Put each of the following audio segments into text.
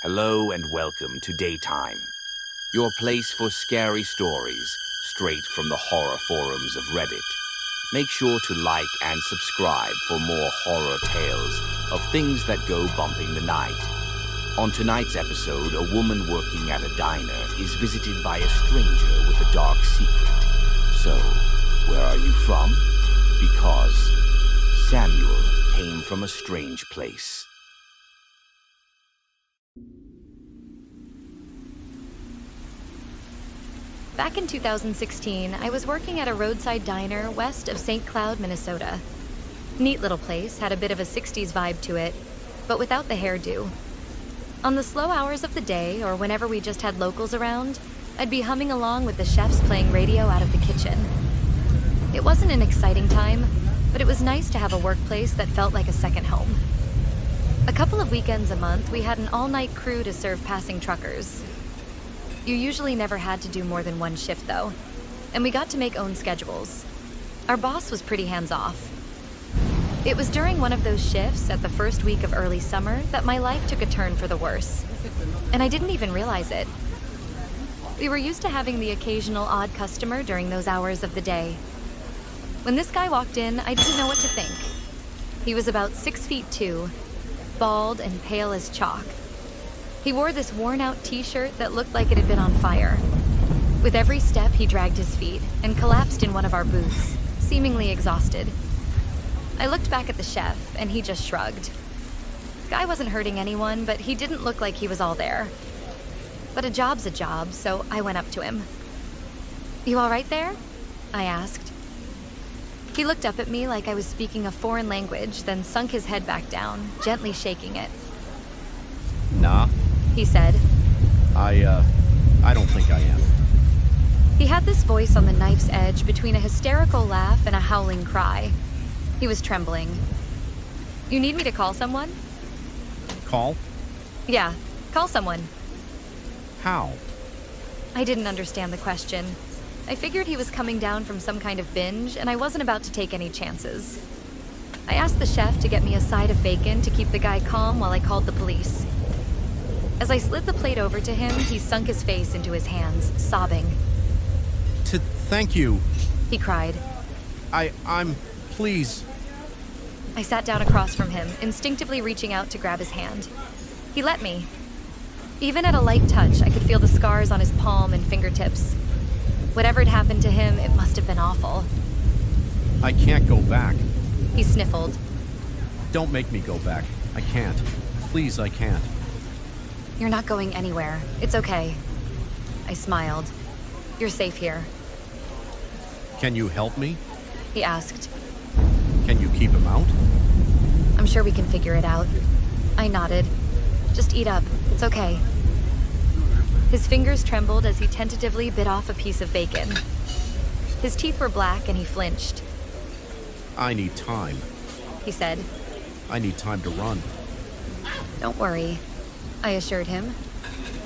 Hello and welcome to Daytime, your place for scary stories straight from the horror forums of Reddit. Make sure to like and subscribe for more horror tales of things that go bump in the night. On tonight's episode, a woman working at a diner is visited by a stranger with a dark secret. So, where are you from? Because Samuel came from a strange place. Back in 2016, I was working at a roadside diner west of St. Cloud, Minnesota. Neat little place, had a bit of a 60s vibe to it, but without the hairdo. On the slow hours of the day, or whenever we just had locals around, I'd be humming along with the chefs playing radio out of the kitchen. It wasn't an exciting time, but it was nice to have a workplace that felt like a second home. A couple of weekends a month, we had an all-night crew to serve passing truckers. You usually never had to do more than one shift, though, and we got to make own schedules. Our boss was pretty hands-off. It was during one of those shifts at the first week of early summer that my life took a turn for the worse, and I didn't even realize it. We were used to having the occasional odd customer during those hours of the day. When this guy walked in, I didn't know what to think. He was about 6'2", bald and pale as chalk. He wore this worn-out t-shirt that looked like it had been on fire. With every step, he dragged his feet and collapsed in one of our booths, seemingly exhausted. I looked back at the chef, and he just shrugged. Guy wasn't hurting anyone, but he didn't look like he was all there. But a job's a job, so I went up to him. "You all right there?" I asked. He looked up at me like I was speaking a foreign language, then sunk his head back down, gently shaking it. Nah, he said. I don't think I am. He had this voice on the knife's edge between a hysterical laugh and a howling cry. He was trembling. "You need me to call someone?" Call? "Yeah, call someone." How? I didn't understand the question. I figured he was coming down from some kind of binge, and I wasn't about to take any chances. I asked the chef to get me a side of bacon to keep the guy calm while I called the police. As I slid the plate over to him, he sunk his face into his hands, sobbing. Thank you. He cried. Please. I sat down across from him, instinctively reaching out to grab his hand. He let me. Even at a light touch, I could feel the scars on his palm and fingertips. Whatever had happened to him, it must have been awful. I can't go back. He sniffled. Don't make me go back. I can't. Please, I can't. "You're not going anywhere. It's okay." I smiled. "You're safe here." Can you help me? He asked. Can you keep him out? "I'm sure we can figure it out." I nodded. "Just eat up. It's okay." His fingers trembled as he tentatively bit off a piece of bacon. His teeth were black and he flinched. I need time. He said. I need time to run. "Don't worry," I assured him.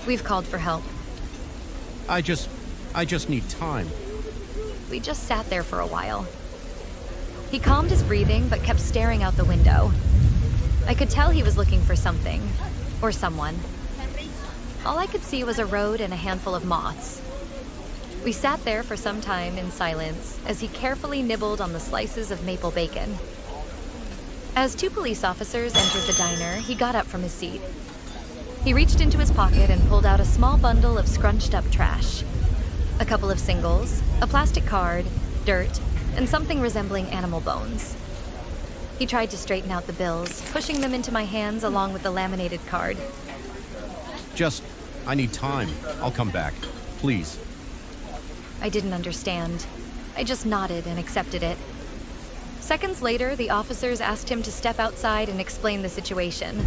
"We've called for help." I just need time. We just sat there for a while. He calmed his breathing but kept staring out the window. I could tell he was looking for something, or someone. All I could see was a road and a handful of moths. We sat there for some time in silence as he carefully nibbled on the slices of maple bacon. As two police officers entered the diner, he got up from his seat. He reached into his pocket and pulled out a small bundle of scrunched-up trash. A couple of singles, a plastic card, dirt, and something resembling animal bones. He tried to straighten out the bills, pushing them into my hands along with the laminated card. I need time. I'll come back. Please. I didn't understand. I just nodded and accepted it. Seconds later, the officers asked him to step outside and explain the situation.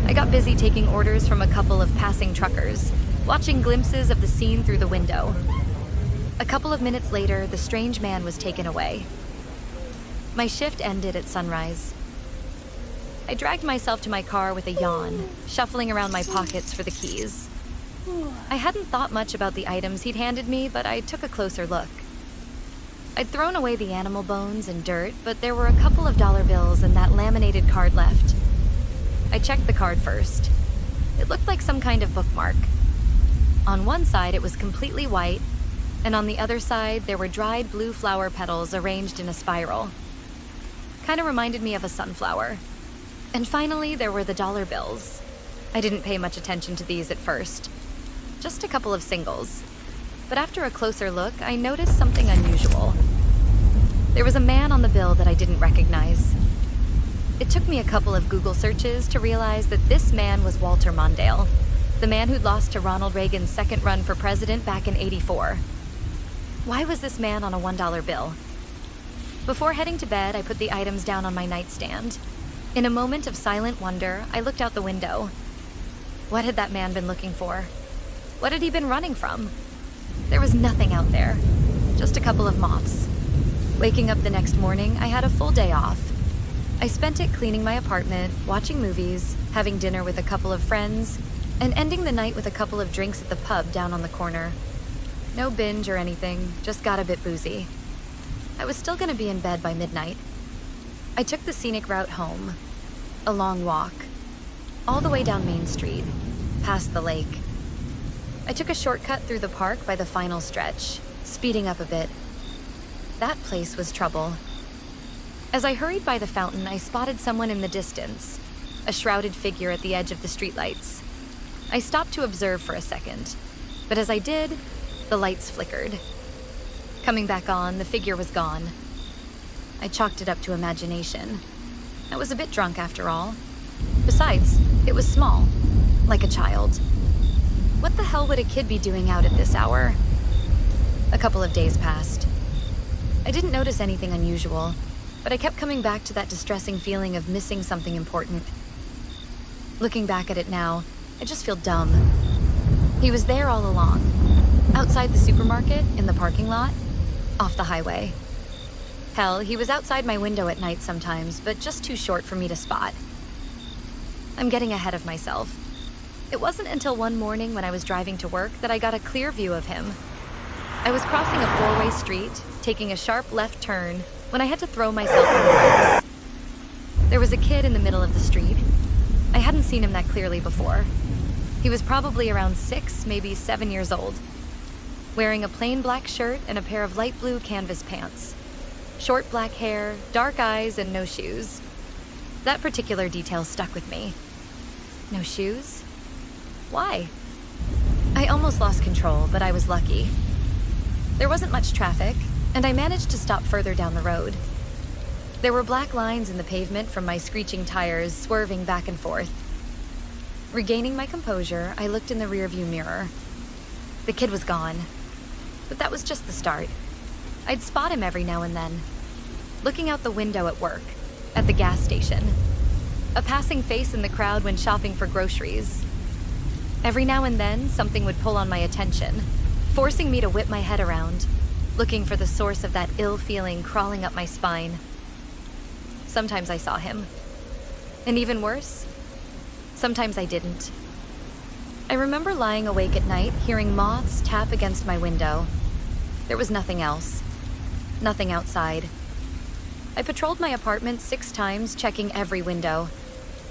I got busy taking orders from a couple of passing truckers, watching glimpses of the scene through the window. A couple of minutes later, the strange man was taken away. My shift ended at sunrise. I dragged myself to my car with a yawn, shuffling around my pockets for the keys. I hadn't thought much about the items he'd handed me, but I took a closer look. I'd thrown away the animal bones and dirt, but there were a couple of dollar bills and that laminated card left. I checked the card first. It looked like some kind of bookmark. On one side, it was completely white, and on the other side, there were dried blue flower petals arranged in a spiral. Kind of reminded me of a sunflower. And finally, there were the dollar bills. I didn't pay much attention to these at first. Just a couple of singles. But after a closer look, I noticed something unusual. There was a man on the bill that I didn't recognize. It took me a couple of Google searches to realize that this man was Walter Mondale, the man who'd lost to Ronald Reagan's second run for president back in '84. Why was this man on a $1 bill? Before heading to bed, I put the items down on my nightstand. In a moment of silent wonder, I looked out the window. What had that man been looking for? What had he been running from? There was nothing out there, just a couple of moths. Waking up the next morning, I had a full day off. I spent it cleaning my apartment, watching movies, having dinner with a couple of friends, and ending the night with a couple of drinks at the pub down on the corner. No binge or anything, just got a bit boozy. I was still gonna be in bed by midnight. I took the scenic route home. A long walk. All the way down Main Street, past the lake. I took a shortcut through the park by the final stretch, speeding up a bit. That place was trouble. As I hurried by the fountain, I spotted someone in the distance, a shrouded figure at the edge of the streetlights. I stopped to observe for a second, but as I did, the lights flickered. Coming back on, the figure was gone. I chalked it up to imagination. I was a bit drunk after all. Besides, it was small, like a child. What the hell would a kid be doing out at this hour? A couple of days passed. I didn't notice anything unusual, but I kept coming back to that distressing feeling of missing something important. Looking back at it now, I just feel dumb. He was there all along, outside the supermarket, in the parking lot, off the highway. Hell, he was outside my window at night sometimes, but just too short for me to spot. I'm getting ahead of myself. It wasn't until one morning when I was driving to work that I got a clear view of him. I was crossing a four-way street, taking a sharp left turn, when I had to throw myself on the brakes. There was a kid in the middle of the street. I hadn't seen him that clearly before. He was probably around 6, maybe 7 years old. Wearing a plain black shirt and a pair of light blue canvas pants. Short black hair, dark eyes, and no shoes. That particular detail stuck with me. No shoes? Why? I almost lost control, but I was lucky. There wasn't much traffic, and I managed to stop further down the road. There were black lines in the pavement from my screeching tires swerving back and forth. Regaining my composure, I looked in the rearview mirror. The kid was gone. But that was just the start. I'd spot him every now and then. Looking out the window at work, at the gas station. A passing face in the crowd when shopping for groceries. Every now and then, something would pull on my attention, forcing me to whip my head around, looking for the source of that ill feeling crawling up my spine. Sometimes I saw him. And even worse, sometimes I didn't. I remember lying awake at night, hearing moths tap against my window. There was nothing else. Nothing outside. I patrolled my apartment 6 times, checking every window.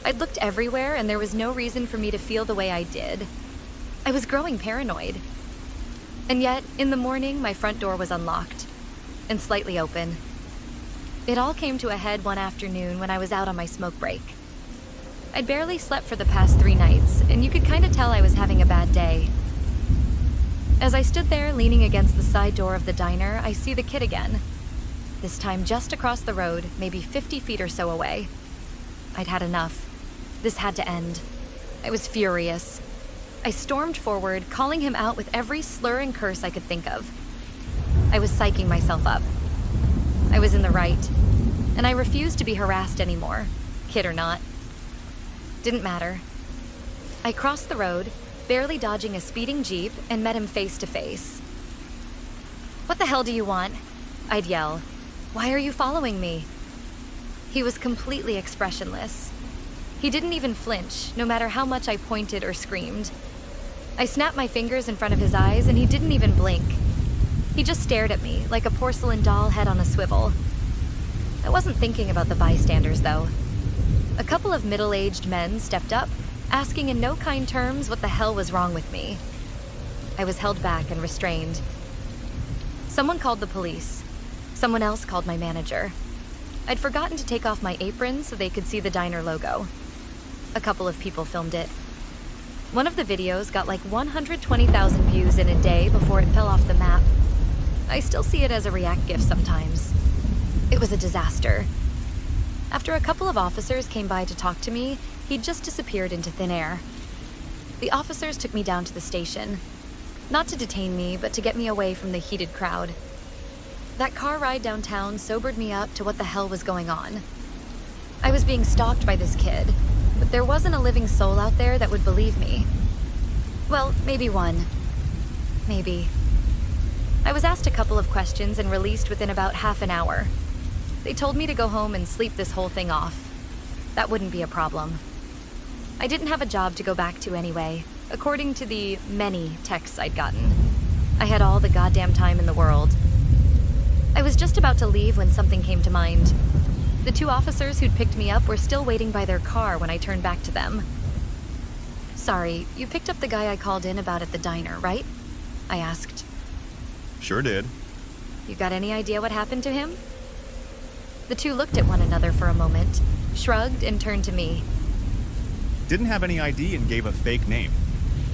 I'd looked everywhere, and there was no reason for me to feel the way I did. I was growing paranoid. And yet, in the morning, my front door was unlocked and slightly open. It all came to a head one afternoon when I was out on my smoke break. I'd barely slept for the past 3 nights, and you could kind of tell I was having a bad day. As I stood there, leaning against the side door of the diner, I see the kid again. This time just across the road, maybe 50 feet or so away. I'd had enough. This had to end. I was furious. I stormed forward, calling him out with every slur and curse I could think of. I was psyching myself up. I was in the right, and I refused to be harassed anymore, kid or not. Didn't matter. I crossed the road, barely dodging a speeding Jeep, and met him face to face. "What the hell do you want?" I'd yell. "Why are you following me?" He was completely expressionless. He didn't even flinch, no matter how much I pointed or screamed. I snapped my fingers in front of his eyes, and he didn't even blink. He just stared at me, like a porcelain doll head on a swivel. I wasn't thinking about the bystanders, though. A couple of middle-aged men stepped up, asking in no kind terms what the hell was wrong with me. I was held back and restrained. Someone called the police. Someone else called my manager. I'd forgotten to take off my apron so they could see the diner logo. A couple of people filmed it. One of the videos got like 120,000 views in a day before it fell off the map. I still see it as a react GIF sometimes. It was a disaster. After a couple of officers came by to talk to me, he'd just disappeared into thin air. The officers took me down to the station. Not to detain me, but to get me away from the heated crowd. That car ride downtown sobered me up to what the hell was going on. I was being stalked by this kid, but there wasn't a living soul out there that would believe me. Well, maybe one. Maybe. I was asked a couple of questions and released within about half an hour. They told me to go home and sleep this whole thing off. That wouldn't be a problem. I didn't have a job to go back to anyway, according to the many texts I'd gotten. I had all the goddamn time in the world. I was just about to leave when something came to mind. The two officers who'd picked me up were still waiting by their car when I turned back to them. "Sorry, you picked up the guy I called in about at the diner, right?" I asked. Sure did. "You got any idea what happened to him?" The two looked at one another for a moment, shrugged, and turned to me. Didn't have any ID and gave a fake name.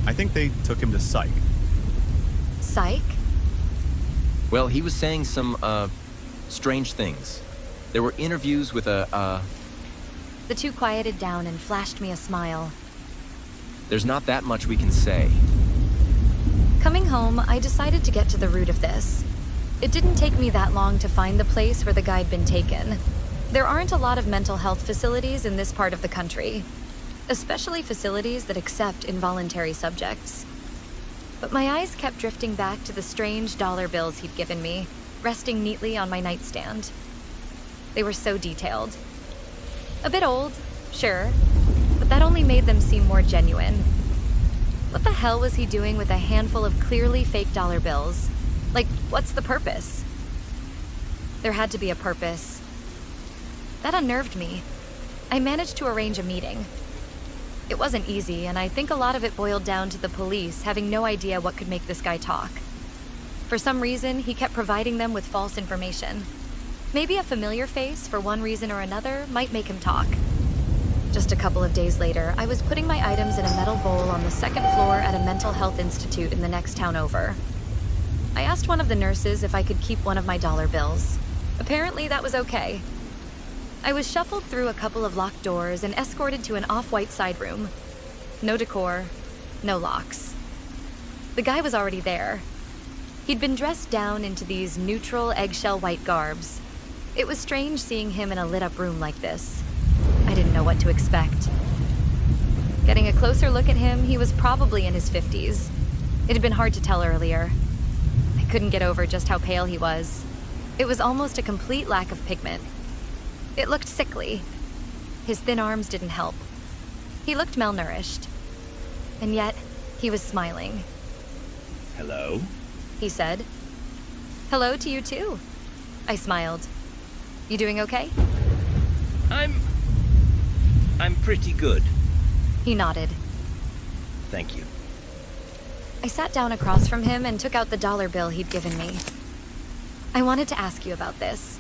I think they took him to psych. Psych? Well, he was saying some, strange things. There were interviews with The two quieted down and flashed me a smile. There's not that much we can say. Coming home, I decided to get to the root of this. It didn't take me that long to find the place where the guy'd been taken. There aren't a lot of mental health facilities in this part of the country, especially facilities that accept involuntary subjects. But my eyes kept drifting back to the strange dollar bills he'd given me, resting neatly on my nightstand. They were so detailed. A bit old, sure, but that only made them seem more genuine. What the hell was he doing with a handful of clearly fake dollar bills? Like, what's the purpose? There had to be a purpose. That unnerved me. I managed to arrange a meeting. It wasn't easy, and I think a lot of it boiled down to the police having no idea what could make this guy talk. For some reason, he kept providing them with false information. Maybe a familiar face, for one reason or another, might make him talk. Just a couple of days later, I was putting my items in a metal bowl on the second floor at a mental health institute in the next town over. I asked one of the nurses if I could keep one of my dollar bills. Apparently, that was okay. I was shuffled through a couple of locked doors and escorted to an off-white side room. No decor, no locks. The guy was already there. He'd been dressed down into these neutral eggshell white garbs. It was strange seeing him in a lit-up room like this. I didn't know what to expect. Getting a closer look at him, he was probably in his 50s. It had been hard to tell earlier. I couldn't get over just how pale he was. It was almost a complete lack of pigment. It looked sickly. His thin arms didn't help. He looked malnourished. And yet, he was smiling. Hello? He said. "Hello to you too." I smiled. "You doing okay?" I'm pretty good. He nodded. Thank you. I sat down across from him and took out the dollar bill he'd given me. "I wanted to ask you about this,"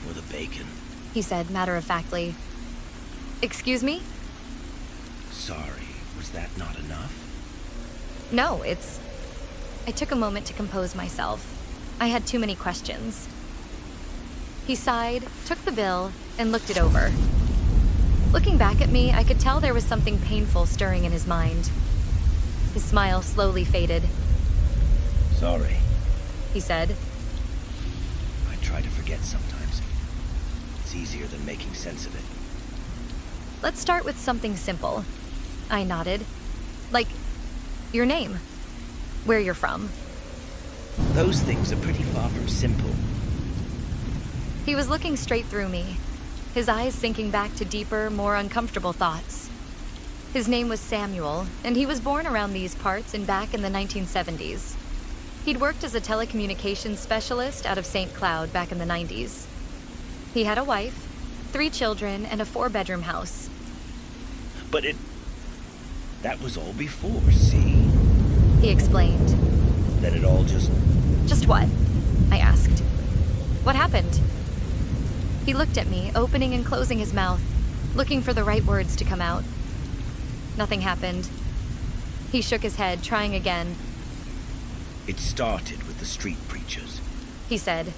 For the bacon. he said matter-of-factly. "Excuse me?" Sorry, was that not enough? "No, it's..." I took a moment to compose myself. I had too many questions. He sighed, took the bill, and looked it over. Looking back at me, I could tell there was something painful stirring in his mind. His smile slowly faded. Sorry. He said. I try to forget sometimes. It's easier than making sense of it. "Let's start with something simple." I nodded. "Like, your name. Where you're from." Those things are pretty far from simple. He was looking straight through me, his eyes sinking back to deeper, more uncomfortable thoughts. His name was Samuel, and he was born around these parts and back in the 1970s. He'd worked as a telecommunications specialist out of St. Cloud back in the 90s. He had a wife, 3 children, and a 4-bedroom house. But That was all before, see? He explained. Then it all just... Just what? I asked. What happened? He looked at me, opening and closing his mouth, looking for the right words to come out. Nothing happened. He shook his head, trying again. It started with the street preachers. He said.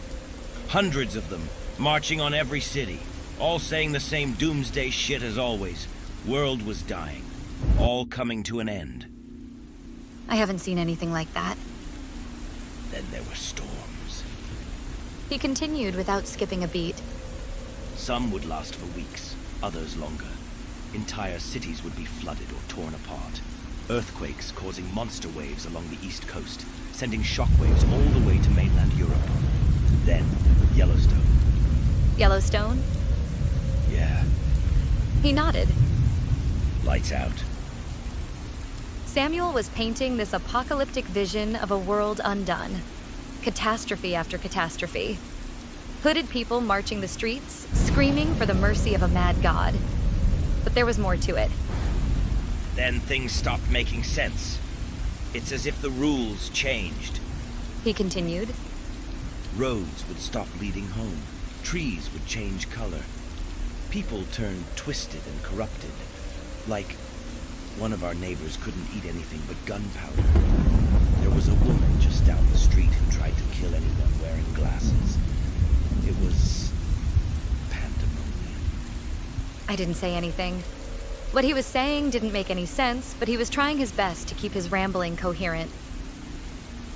Hundreds of them, marching on every city, all saying the same doomsday shit as always. World was dying, all coming to an end. I haven't seen anything like that. Then there were storms. He continued without skipping a beat. Some would last for weeks, others longer. Entire cities would be flooded or torn apart. Earthquakes causing monster waves along the east coast, sending shockwaves all the way to mainland Europe. Then, Yellowstone. Yellowstone? Yeah. He nodded. Lights out. Samuel was painting this apocalyptic vision of a world undone. Catastrophe after catastrophe. Hooded people marching the streets, screaming for the mercy of a mad god. But there was more to it. Then things stopped making sense. It's as if the rules changed. He continued. Roads would stop leading home. Trees would change color. People turned twisted and corrupted. Like one of our neighbors couldn't eat anything but gunpowder. There was a woman just down the street who tried to kill anyone wearing glasses. It was pandemonium. I didn't say anything. What he was saying didn't make any sense, but he was trying his best to keep his rambling coherent.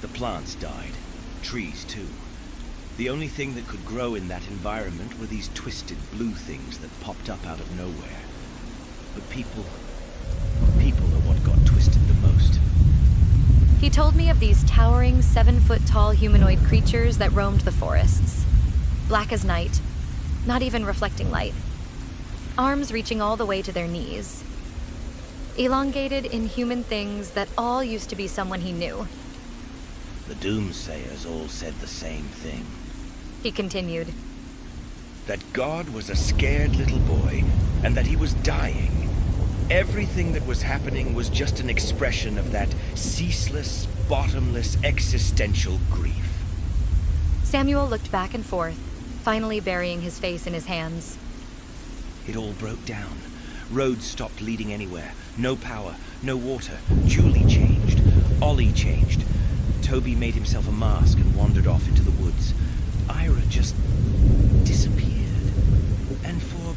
The plants died. Trees, too. The only thing that could grow in that environment were these twisted blue things that popped up out of nowhere. But people are what got twisted the most. He told me of these towering 7-foot-tall humanoid creatures that roamed the forests. Black as night, not even reflecting light. Arms reaching all the way to their knees. Elongated, inhuman things that all used to be someone he knew. The doomsayers all said the same thing. He continued. That God was a scared little boy, and that he was dying. Everything that was happening was just an expression of that ceaseless, bottomless, existential grief. Samuel looked back and forth, finally burying his face in his hands. It all broke down. Roads stopped leading anywhere. No power, no water. Julie changed. Ollie changed. Toby made himself a mask and wandered off into the woods. Ira just disappeared. And for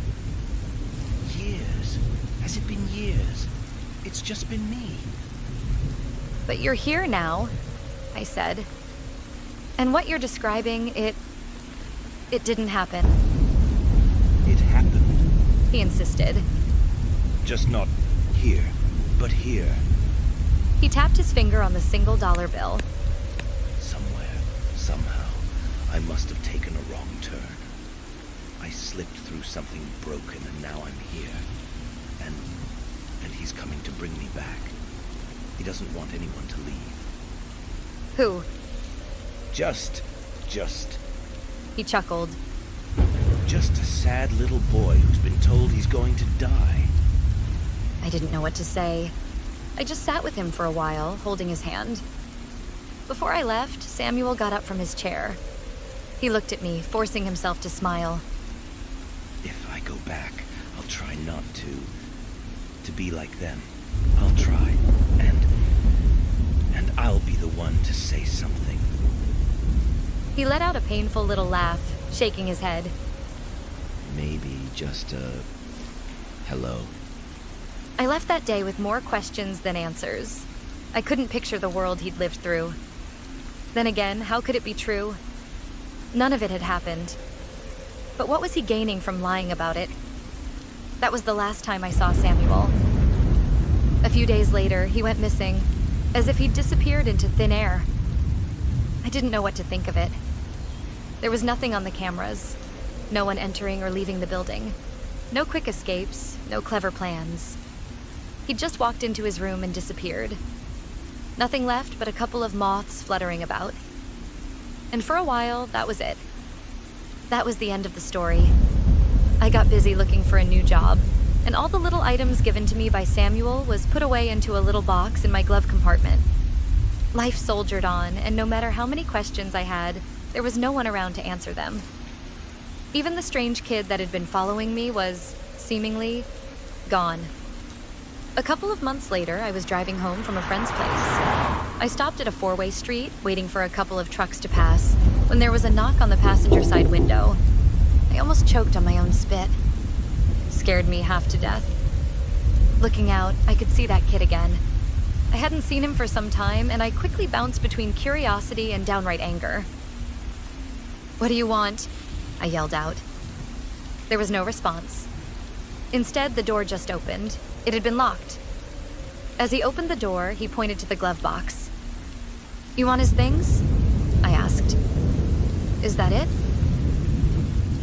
years, has it been years? It's just been me. But you're here now, I said. And what you're describing, it didn't happen. It happened. He insisted. Just not here, but here. He tapped his finger on the $1 bill. Somewhere, somehow, I must have taken a wrong turn. I slipped through something broken and now I'm here. And he's coming to bring me back. He doesn't want anyone to leave. Who? Just... He chuckled. Just a sad little boy who's been told he's going to die. I didn't know what to say. I just sat with him for a while, holding his hand. Before I left, Samuel got up from his chair. He looked at me, forcing himself to smile. If I go back, I'll try not to be like them. I'll try, and I'll be the one to say something. He let out a painful little laugh, shaking his head. Maybe just a hello. I left that day with more questions than answers. I couldn't picture the world he'd lived through. Then again, how could it be true? None of it had happened. But what was he gaining from lying about it? That was the last time I saw Samuel. A few days later, he went missing, as if he'd disappeared into thin air. I didn't know what to think of it. There was nothing on the cameras. No one entering or leaving the building. No quick escapes, no clever plans. He'd just walked into his room and disappeared. Nothing left but a couple of moths fluttering about. And for a while, that was it. That was the end of the story. I got busy looking for a new job, and all the little items given to me by Samuel was put away into a little box in my glove compartment. Life soldiered on, and no matter how many questions I had, there was no one around to answer them. Even the strange kid that had been following me was, seemingly, gone. A couple of months later, I was driving home from a friend's place. I stopped at a four-way street, waiting for a couple of trucks to pass, when there was a knock on the passenger side window. I almost choked on my own spit. Scared me half to death. Looking out, I could see that kid again. I hadn't seen him for some time, and I quickly bounced between curiosity and downright anger. "What do you want?" I yelled out. There was no response. Instead, the door just opened. It had been locked. As he opened the door, he pointed to the glove box. "You want his things?" I asked. "Is that it?"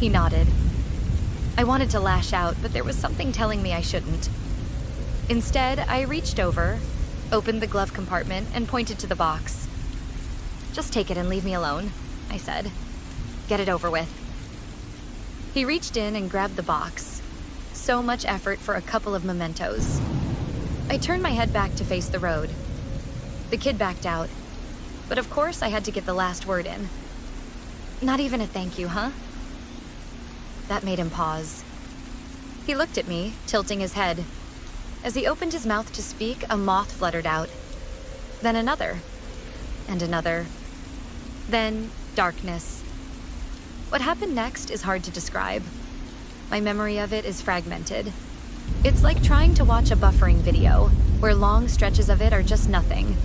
He nodded. I wanted to lash out, but there was something telling me I shouldn't. Instead, I reached over, opened the glove compartment, and pointed to the box. "Just take it and leave me alone," I said. "Get it over with." He reached in and grabbed the box. So much effort for a couple of mementos. I turned my head back to face the road. The kid backed out, but of course I had to get the last word in. "Not even a thank you, huh?" That made him pause. He looked at me, tilting his head. As he opened his mouth to speak, a moth fluttered out. Then another. And another. Then darkness. What happened next is hard to describe. My memory of it is fragmented. It's like trying to watch a buffering video, where long stretches of it are just nothing.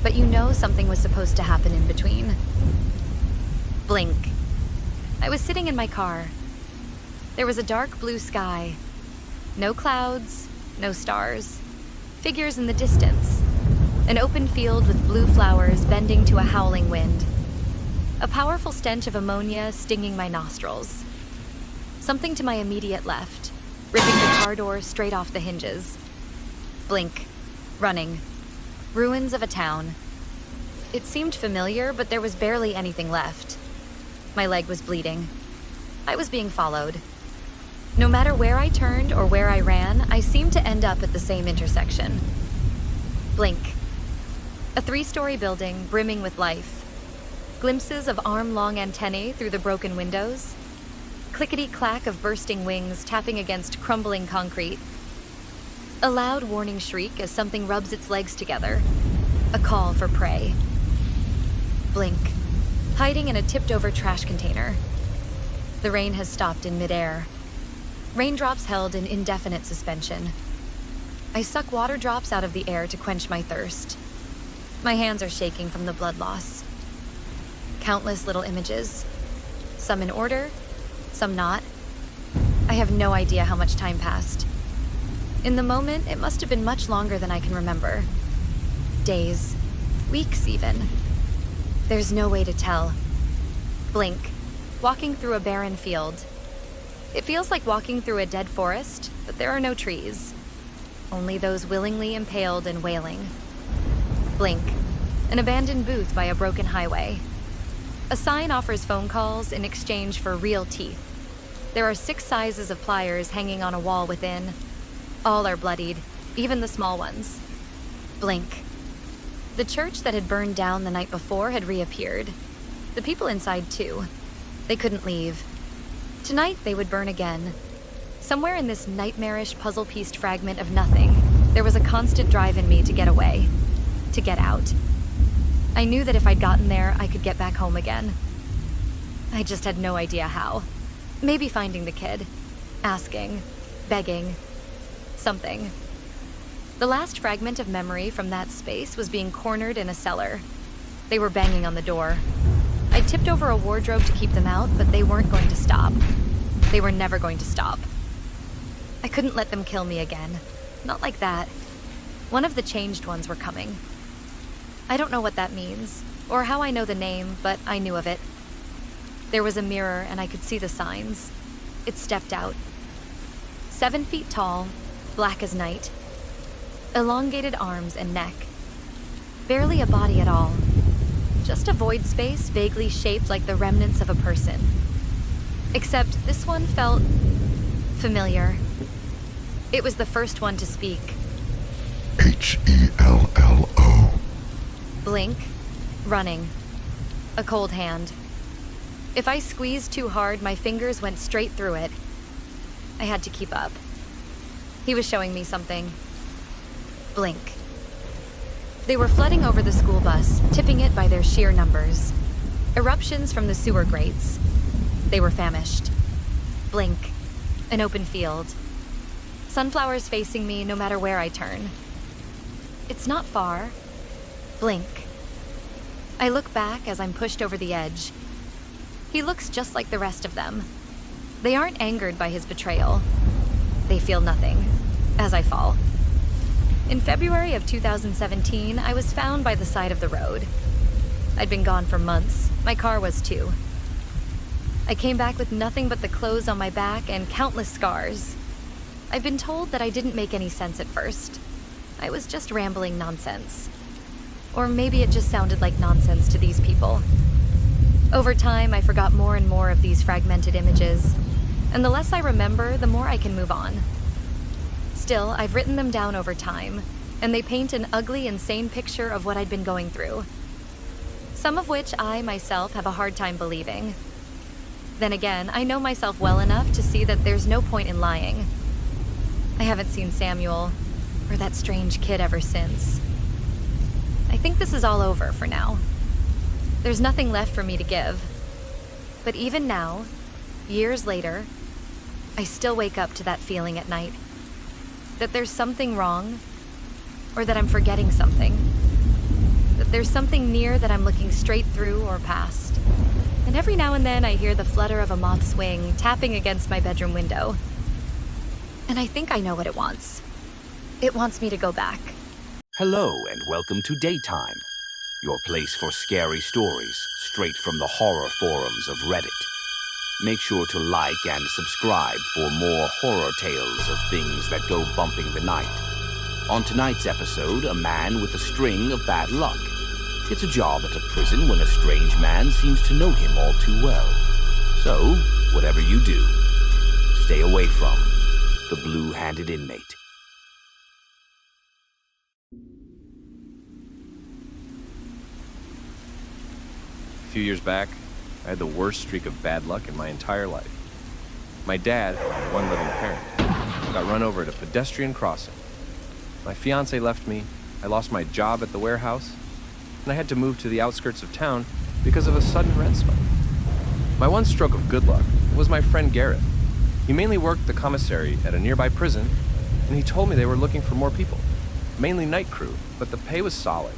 But you know something was supposed to happen in between. Blink. I was sitting in my car. There was a dark blue sky. No clouds, no stars. Figures in the distance. An open field with blue flowers bending to a howling wind. A powerful stench of ammonia stinging my nostrils. Something to my immediate left, ripping the car door straight off the hinges. Blink. Running. Ruins of a town. It seemed familiar, but there was barely anything left. My leg was bleeding. I was being followed. No matter where I turned or where I ran, I seemed to end up at the same intersection. Blink. A 3-story building brimming with life. Glimpses of arm-long antennae through the broken windows. Clickety-clack of bursting wings tapping against crumbling concrete. A loud warning shriek as something rubs its legs together. A call for prey. Blink. Hiding in a tipped-over trash container. The rain has stopped in midair. Raindrops held in indefinite suspension. I suck water drops out of the air to quench my thirst. My hands are shaking from the blood loss. Countless little images. Some in order, some not. I have no idea how much time passed. In the moment, it must have been much longer than I can remember. Days. Weeks, even. There's no way to tell. Blink. Walking through a barren field. It feels like walking through a dead forest, but there are no trees. Only those willingly impaled and wailing. Blink. An abandoned booth by a broken highway. A sign offers phone calls in exchange for real teeth. There are 6 sizes of pliers hanging on a wall within. All are bloodied, even the small ones. Blink. The church that had burned down the night before had reappeared. The people inside, too. They couldn't leave. Tonight, they would burn again. Somewhere in this nightmarish, puzzle-pieced fragment of nothing, there was a constant drive in me to get away. To get out. I knew that if I'd gotten there, I could get back home again. I just had no idea how. Maybe finding the kid. Asking. Begging. Something. The last fragment of memory from that space was being cornered in a cellar. They were banging on the door. I tipped over a wardrobe to keep them out, but they weren't going to stop. They were never going to stop. I couldn't let them kill me again. Not like that. One of the changed ones were coming. I don't know what that means, or how I know the name, but I knew of it. There was a mirror, and I could see the signs. It stepped out. 7 feet tall, black as night. Elongated arms and neck. Barely a body at all. Just a void space vaguely shaped like the remnants of a person. Except this one felt familiar. It was the first one to speak. Hello. Blink. Running. A cold hand. If I squeezed too hard, my fingers went straight through it. I had to keep up. He was showing me something. Blink. They were flooding over the school bus, tipping it by their sheer numbers. Eruptions from the sewer grates. They were famished. Blink. An open field. Sunflowers facing me no matter where I turn. It's not far. Blink. I look back as I'm pushed over the edge. He looks just like the rest of them. They aren't angered by his betrayal. They feel nothing, as I fall. In February of 2017, I was found by the side of the road. I'd been gone for months. My car was too. I came back with nothing but the clothes on my back and countless scars. I've been told that I didn't make any sense at first. I was just rambling nonsense. Or maybe it just sounded like nonsense to these people. Over time, I forgot more and more of these fragmented images. And the less I remember, the more I can move on. Still, I've written them down over time, and they paint an ugly, insane picture of what I'd been going through. Some of which I, myself, have a hard time believing. Then again, I know myself well enough to see that there's no point in lying. I haven't seen Samuel, or that strange kid ever since. I think this is all over for now. There's nothing left for me to give. But even now, years later, I still wake up to that feeling at night. That there's something wrong, or that I'm forgetting something. That there's something near that I'm looking straight through or past. And every now and then I hear the flutter of a moth's wing tapping against my bedroom window. And I think I know what it wants. It wants me to go back. Hello and welcome to Daytime, your place for scary stories straight from the horror forums of Reddit. Make sure to like and subscribe for more horror tales of things that go bumping the night. On tonight's episode, a man with a string of bad luck gets a job at a prison when a strange man seems to know him all too well. So, whatever you do, stay away from the blue-handed inmate. A few years back, I had the worst streak of bad luck in my entire life. My dad, my one living parent, got run over at a pedestrian crossing. My fiance left me, I lost my job at the warehouse, and I had to move to the outskirts of town because of a sudden rent spike. My one stroke of good luck was my friend Garrett. He mainly worked the commissary at a nearby prison, and he told me they were looking for more people, mainly night crew, but the pay was solid.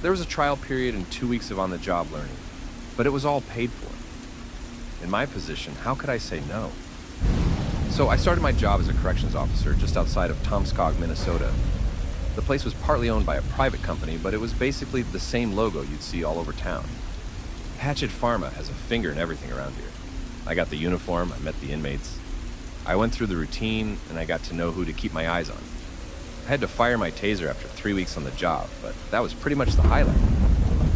There was a trial period and 2 weeks of on-the-job learning, but it was all paid for. In my position, how could I say no? So I started my job as a corrections officer just outside of Tomskog, Minnesota. The place was partly owned by a private company, but it was basically the same logo you'd see all over town. Hatchet Pharma has a finger in everything around here. I got the uniform, I met the inmates. I went through the routine, and I got to know who to keep my eyes on. I had to fire my taser after 3 weeks on the job, but that was pretty much the highlight.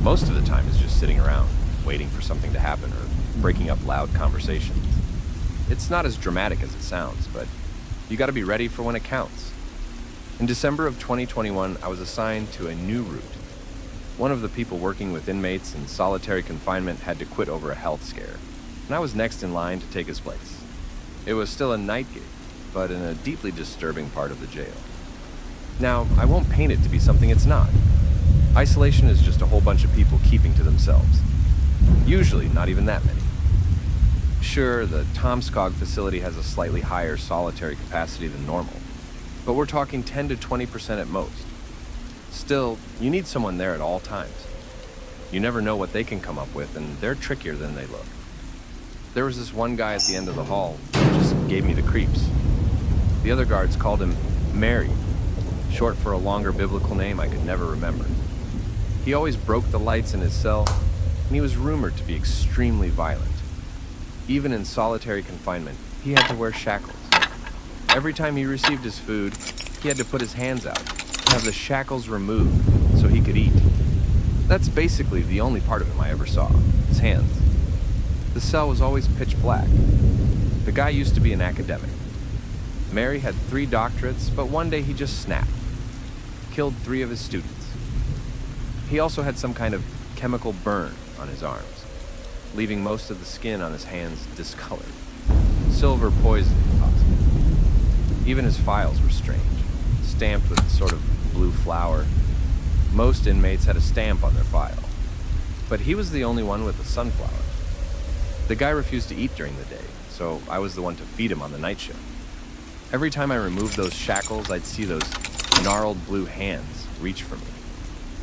Most of the time is just sitting around, waiting for something to happen or breaking up loud conversations. It's not as dramatic as it sounds, but you gotta be ready for when it counts. In December of 2021, I was assigned to a new route. One of the people working with inmates in solitary confinement had to quit over a health scare, and I was next in line to take his place. It was still a night gig, but in a deeply disturbing part of the jail. Now, I won't paint it to be something it's not. Isolation is just a whole bunch of people keeping to themselves. Usually, not even that many. Sure, the Tomskog facility has a slightly higher solitary capacity than normal, but we're talking 10 to 20% at most. Still, you need someone there at all times. You never know what they can come up with, and they're trickier than they look. There was this one guy at the end of the hall who just gave me the creeps. The other guards called him Mary, short for a longer biblical name I could never remember. He always broke the lights in his cell, and he was rumored to be extremely violent. Even in solitary confinement, he had to wear shackles. Every time he received his food, he had to put his hands out and have the shackles removed so he could eat. That's basically the only part of him I ever saw, his hands. The cell was always pitch black. The guy used to be an academic. Mary had 3 doctorates, but one day he just snapped. Killed 3 of his students. He also had some kind of chemical burn on his arms, leaving most of the skin on his hands discolored. Silver poisoning, possibly. Even his files were strange, stamped with a sort of blue flower. Most inmates had a stamp on their file, but he was the only one with a sunflower. The guy refused to eat during the day, so I was the one to feed him on the night shift. Every time I removed those shackles, I'd see those gnarled blue hands reach for me,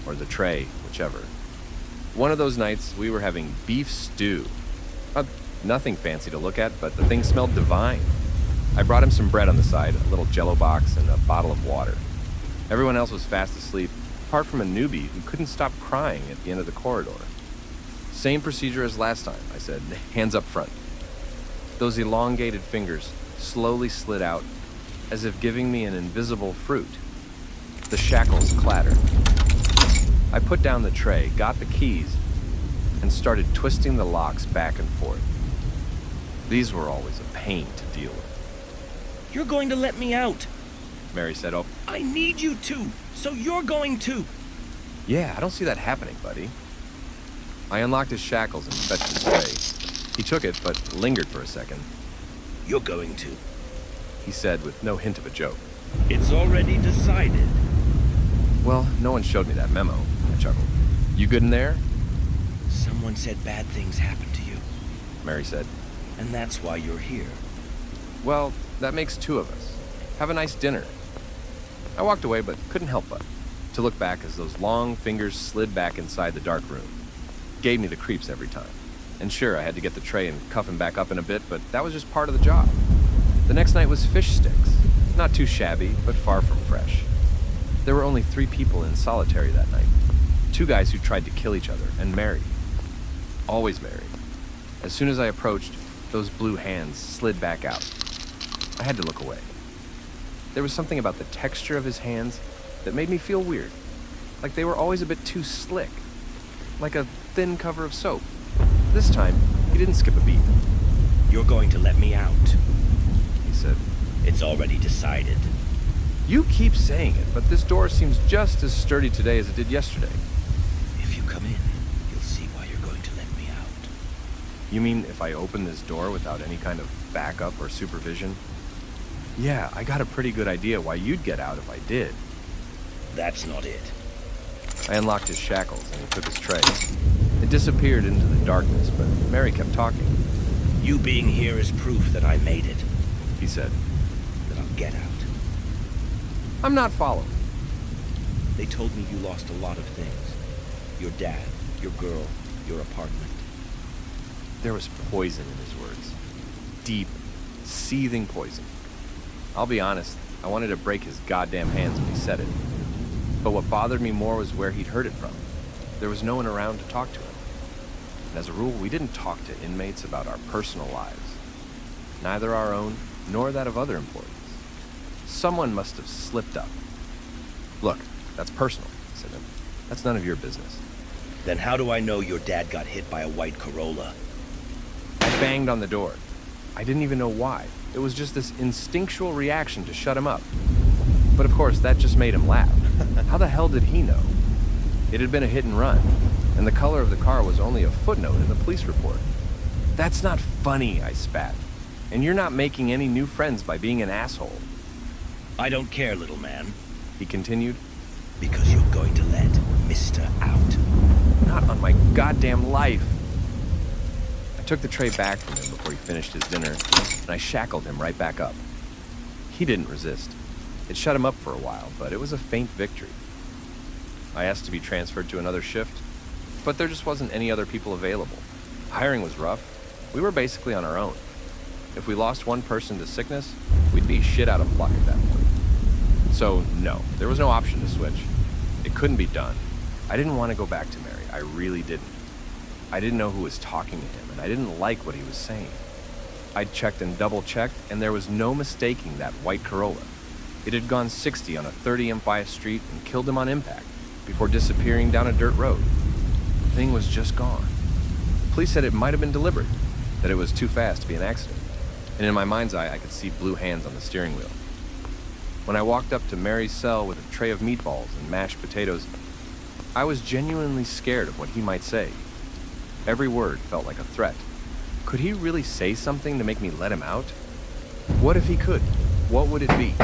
or the tray, whichever. One of those nights, we were having beef stew. Nothing fancy to look at, but the thing smelled divine. I brought him some bread on the side, a little Jell-O box, and a bottle of water. Everyone else was fast asleep, apart from a newbie who couldn't stop crying at the end of the corridor. Same procedure as last time, I said, hands up front. Those elongated fingers slowly slid out, as if giving me an invisible fruit. The shackles clattered. I put down the tray, got the keys, and started twisting the locks back and forth. These were always a pain to deal with. You're going to let me out. Mary said, "Oh, I need you to, so you're going to. yeah, I don't see that happening, buddy." I unlocked his shackles and fetched his tray. He took it, but lingered for a second. You're going to. He said with no hint of a joke. It's already decided. Well, no one showed me that memo, I chuckled. You good in there? Someone said bad things happened to you, Mary said. and that's why you're here. Well, that makes 2 of us. Have a nice dinner. I walked away, but couldn't help but to look back as those long fingers slid back inside the dark room. Gave me the creeps every time. And sure, I had to get the tray and cuff him back up in a bit, but that was just part of the job. The next night was fish sticks. Not too shabby, but far from fresh. There were only 3 people in solitary that night. 2 guys who tried to kill each other, and Mary. Always Mary. As soon as I approached, those blue hands slid back out. I had to look away. There was something about the texture of his hands that made me feel weird. Like they were always a bit too slick. Like a thin cover of soap. This time, he didn't skip a beat. You're going to let me out. He said, It's already decided. "You keep saying it, but this door seems just as sturdy today as it did yesterday." If you come in, you'll see why you're going to let me out. You mean if I open this door without any kind of backup or supervision? Yeah, I got a pretty good idea why you'd get out if I did. That's not it. I unlocked his shackles and he took his tray. It disappeared into the darkness, but Mary kept talking. You being here is proof that I made it. He said, That I'll get out. "I'm not following." They told me you lost a lot of things. Your dad, your girl, your apartment. There was poison in his words. Deep, seething poison. I'll be honest, I wanted to break his goddamn hands when he said it. But what bothered me more was where he'd heard it from. There was no one around to talk to him. And as a rule, we didn't talk to inmates about our personal lives. Neither our own, nor that of other employees. Someone must have slipped up. "Look, that's personal," I said. "That's none of your business." Then how do I know your dad got hit by a white Corolla? I banged on the door. I didn't even know why. It was just this instinctual reaction to shut him up. But of course, that just made him laugh. How the hell did he know? It had been a hit and run, and the color of the car was only a footnote in the police report. "That's not funny," I spat. "And you're not making any new friends by being an asshole," I don't care, little man, he continued. because you're going to let Mr. out. "Not on my goddamn life." I took the tray back from him before he finished his dinner, and I shackled him right back up. He didn't resist. It shut him up for a while, but it was a faint victory. I asked to be transferred to another shift, but there just wasn't any other people available. Hiring was rough. We were basically on our own. If we lost one person to sickness, we'd be shit out of luck at that point. So, no, there was no option to switch. It couldn't be done. I didn't want to go back to Mary. I really didn't. I didn't know who was talking to him, and I didn't like what he was saying. I'd checked and double-checked, and there was no mistaking that white Corolla. It had gone 60 on a 30 bias street and killed him on impact before disappearing down a dirt road. The thing was just gone. Police said it might have been deliberate, that it was too fast to be an accident. and in my mind's eye, I could see blue hands on the steering wheel. When I walked up to Mary's cell with a tray of meatballs and mashed potatoes, I was genuinely scared of what he might say. Every word felt like a threat. Could he really say something to make me let him out? What if he could? What would it be?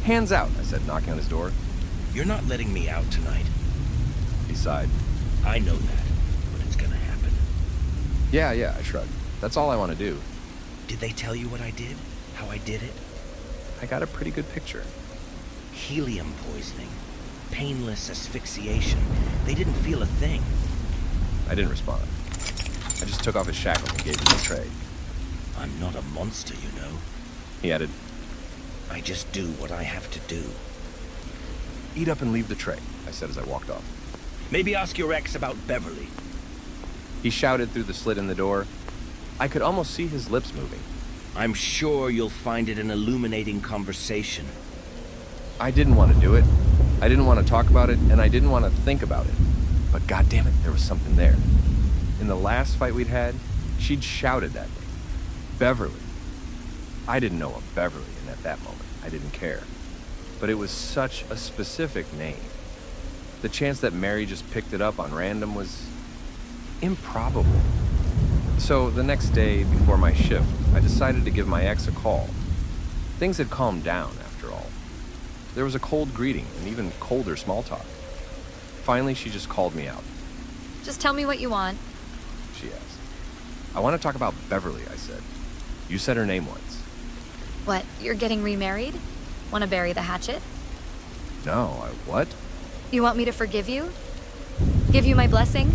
Hands out, I said, knocking on his door. You're not letting me out tonight. He sighed. I know that, but it's gonna happen. Yeah, I shrugged. That's all I want to do. Did they tell you what I did? How I did it? I got a pretty good picture. Helium poisoning. Painless asphyxiation. They didn't feel a thing. I didn't respond. I just took off his shackles and gave him the tray. I'm not a monster, you know. He added, I just do what I have to do. eat up and leave the tray, I said as I walked off. Maybe ask your ex about Beverly. He shouted through the slit in the door. I could almost see his lips moving. I'm sure you'll find it an illuminating conversation. I didn't want to do it. I didn't want to talk about it, and I didn't want to think about it. But goddammit, there was something there. In the last fight we'd had, she'd shouted that name. Beverly. I didn't know a Beverly, and at that moment, I didn't care. But it was such a specific name. The chance that Mary just picked it up on random was improbable. So the next day, before my shift, I decided to give my ex a call. Things had calmed down, after all. There was a cold greeting and even colder small talk. Finally, she just called me out. Just tell me what you want. She asked. I want to talk about Beverly, I said. You said her name once. What, you're getting remarried? Want to bury the hatchet? No, what? You want me to forgive you? Give you my blessing?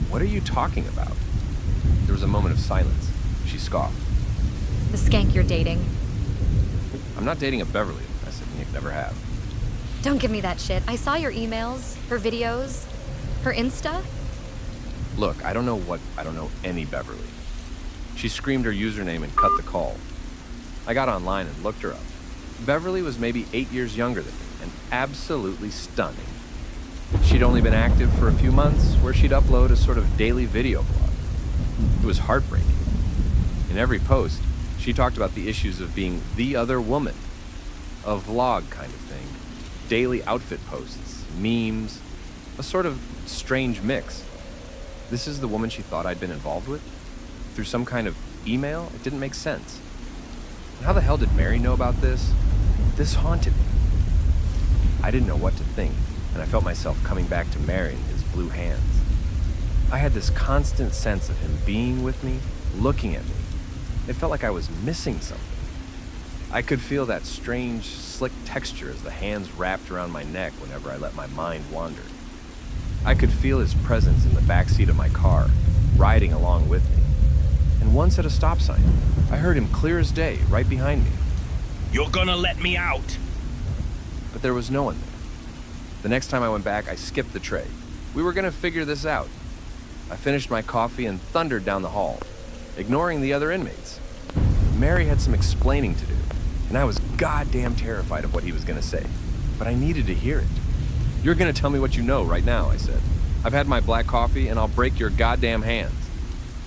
What are you talking about? There was a moment of silence. She scoffed. The skank you're dating. I'm not dating a Beverly, I said, and you never have. Don't give me that shit. I saw your emails, her videos, her Insta. Look, I don't know any Beverly. She screamed her username and cut the call. I got online and looked her up. Beverly was maybe 8 years younger than me and absolutely stunning. She'd only been active for a few months, where she'd upload a sort of daily video blog. It was heartbreaking. In every post, she talked about the issues of being the other woman. A vlog kind of thing. Daily outfit posts, memes, a sort of strange mix. This is the woman she thought I'd been involved with? Through some kind of email? It didn't make sense. And how the hell did Mary know about this? This haunted me. I didn't know what to think, and I felt myself coming back to Mary in his blue hands. I had this constant sense of him being with me, looking at me. It felt like I was missing something. I could feel that strange, slick texture as the hands wrapped around my neck whenever I let my mind wander. I could feel his presence in the backseat of my car, riding along with me. And once at a stop sign, I heard him clear as day, right behind me. You're gonna let me out! But there was no one there. The next time I went back, I skipped the tray. We were gonna figure this out. I finished my coffee and thundered down the hall, ignoring the other inmates. Mary had some explaining to do, and I was goddamn terrified of what he was gonna say. But I needed to hear it. You're gonna tell me what you know right now, I said. I've had my black coffee, and I'll break your goddamn hands.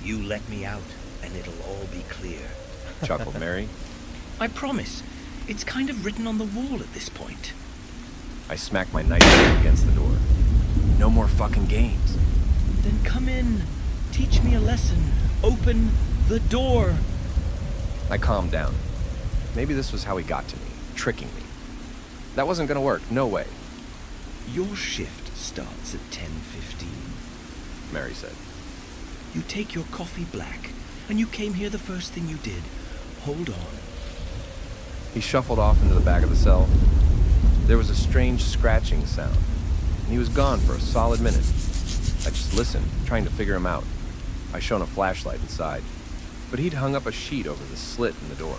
You let me out, and it'll all be clear. Chuckled Mary. I promise. It's kind of written on the wall at this point. I smacked my nightstick against the door. No more fucking games. Then come in. Teach me a lesson. Open the door. I calmed down. Maybe this was how he got to me, tricking me. That wasn't gonna work, no way. Your shift starts at 10:15. Mary said. You take your coffee black, and you came here the first thing you did. Hold on. He shuffled off into the back of the cell. There was a strange scratching sound, and he was gone for a solid minute. I just listened, trying to figure him out. I shone a flashlight inside, but he'd hung up a sheet over the slit in the door.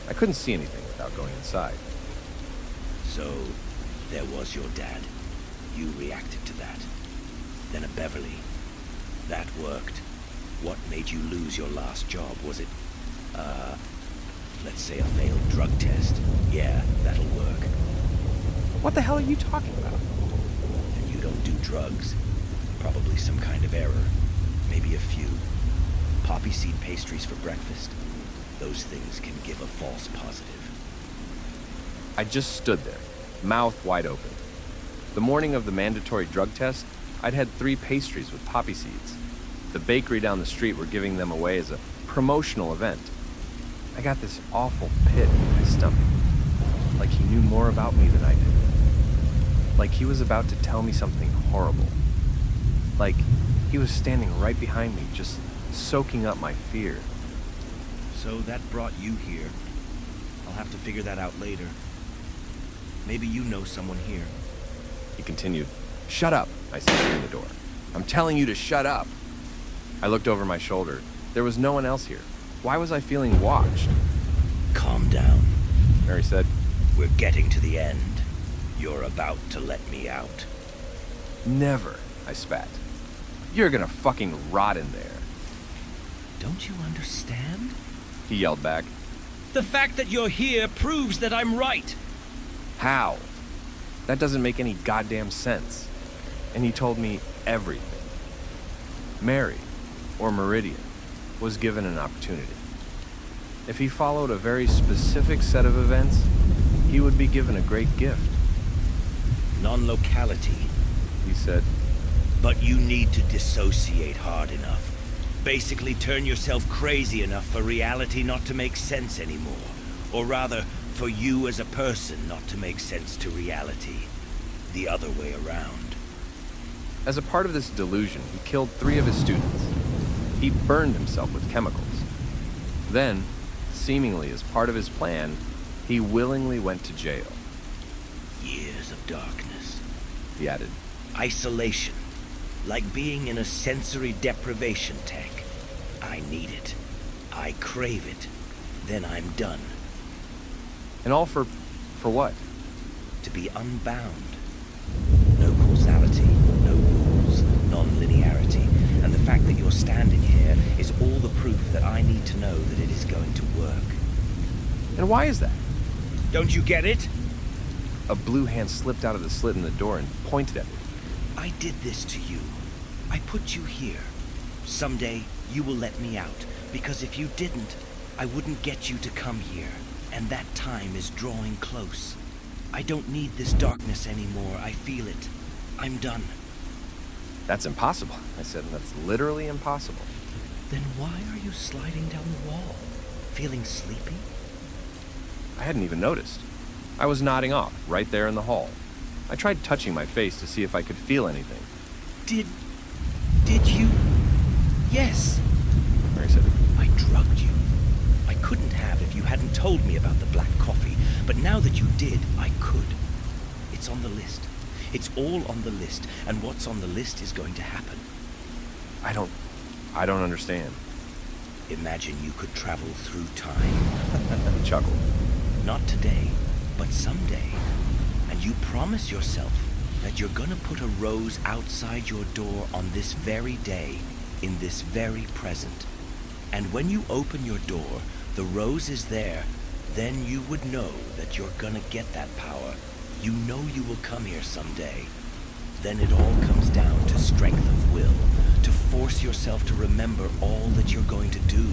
I couldn't see anything without going inside. So, there was your dad. You reacted to that. Then a Beverly. That worked. What made you lose your last job? Was it, let's say a failed drug test? Yeah, that'll work. What the hell are you talking about? And you don't do drugs. Probably some kind of error. Maybe a few. Poppy seed pastries for breakfast. those things can give a false positive. I just stood there, mouth wide open. The morning of the mandatory drug test, I'd had 3 pastries with poppy seeds. The bakery down the street were giving them away as a promotional event. I got this awful pit in my stomach, like he knew more about me than I did. Like he was about to tell me something horrible. Like he was standing right behind me, just soaking up my fear. So that brought you here. I'll have to figure that out later. Maybe you know someone here. He continued. Shut up, I said through the door. I'm telling you to shut up. I looked over my shoulder. There was no one else here. Why was I feeling watched? Calm down. Mary said. We're getting to the end. You're about to let me out. Never, I spat. You're gonna fucking rot in there. Don't you understand? He yelled back. The fact that you're here proves that I'm right. How? That doesn't make any goddamn sense. And he told me everything. Mary, or Meridian, was given an opportunity. If he followed a very specific set of events, he would be given a great gift. Non-locality, He said. but you need to dissociate hard enough. Basically turn yourself crazy enough for reality not to make sense anymore. Or rather, for you as a person not to make sense to reality. The other way around. As a part of this delusion, he killed 3 of his students. He burned himself with chemicals. Then, seemingly as part of his plan, he willingly went to jail. Years of darkness. He added. Isolation. Like being in a sensory deprivation tank. I need it. I crave it. Then I'm done. And all for what? To be unbound. No causality, no rules, non-linearity. And the fact that you're standing here is all the proof that I need to know that it is going to work. And why is that? Don't you get it? A blue hand slipped out of the slit in the door and pointed at me. I did this to you. I put you here. Someday, you will let me out. Because if you didn't, I wouldn't get you to come here. And that time is drawing close. I don't need this darkness anymore. I feel it. I'm done. That's impossible, I said. That's literally impossible. Then why are you sliding down the wall? Feeling sleepy? I hadn't even noticed. I was nodding off, right there in the hall. I tried touching my face to see if I could feel anything. Did you? Yes. Mary said. I drugged you. I couldn't have if you hadn't told me about the black coffee, but now that you did, I could. It's on the list. It's all on the list, and what's on the list is going to happen. I don't understand. Imagine you could travel through time. He chuckled. Not today, but someday. And you promise yourself that you're gonna put a rose outside your door on this very day, in this very present. And when you open your door, the rose is there, then you would know that you're gonna get that power. You know you will come here someday. Then it all comes down to strength of will, to force yourself to remember all that you're going to do,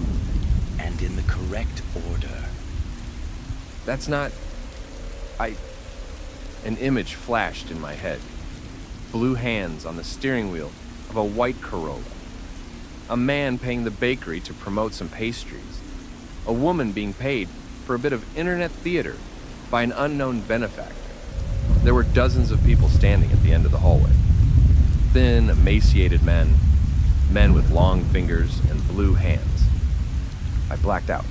and in the correct order. That's not... An image flashed in my head. Blue hands on the steering wheel of a white Corolla. A man paying the bakery to promote some pastries. A woman being paid for a bit of internet theater by an unknown benefactor. There were dozens of people standing at the end of the hallway. Thin, emaciated men. Men with long fingers and blue hands. I blacked out.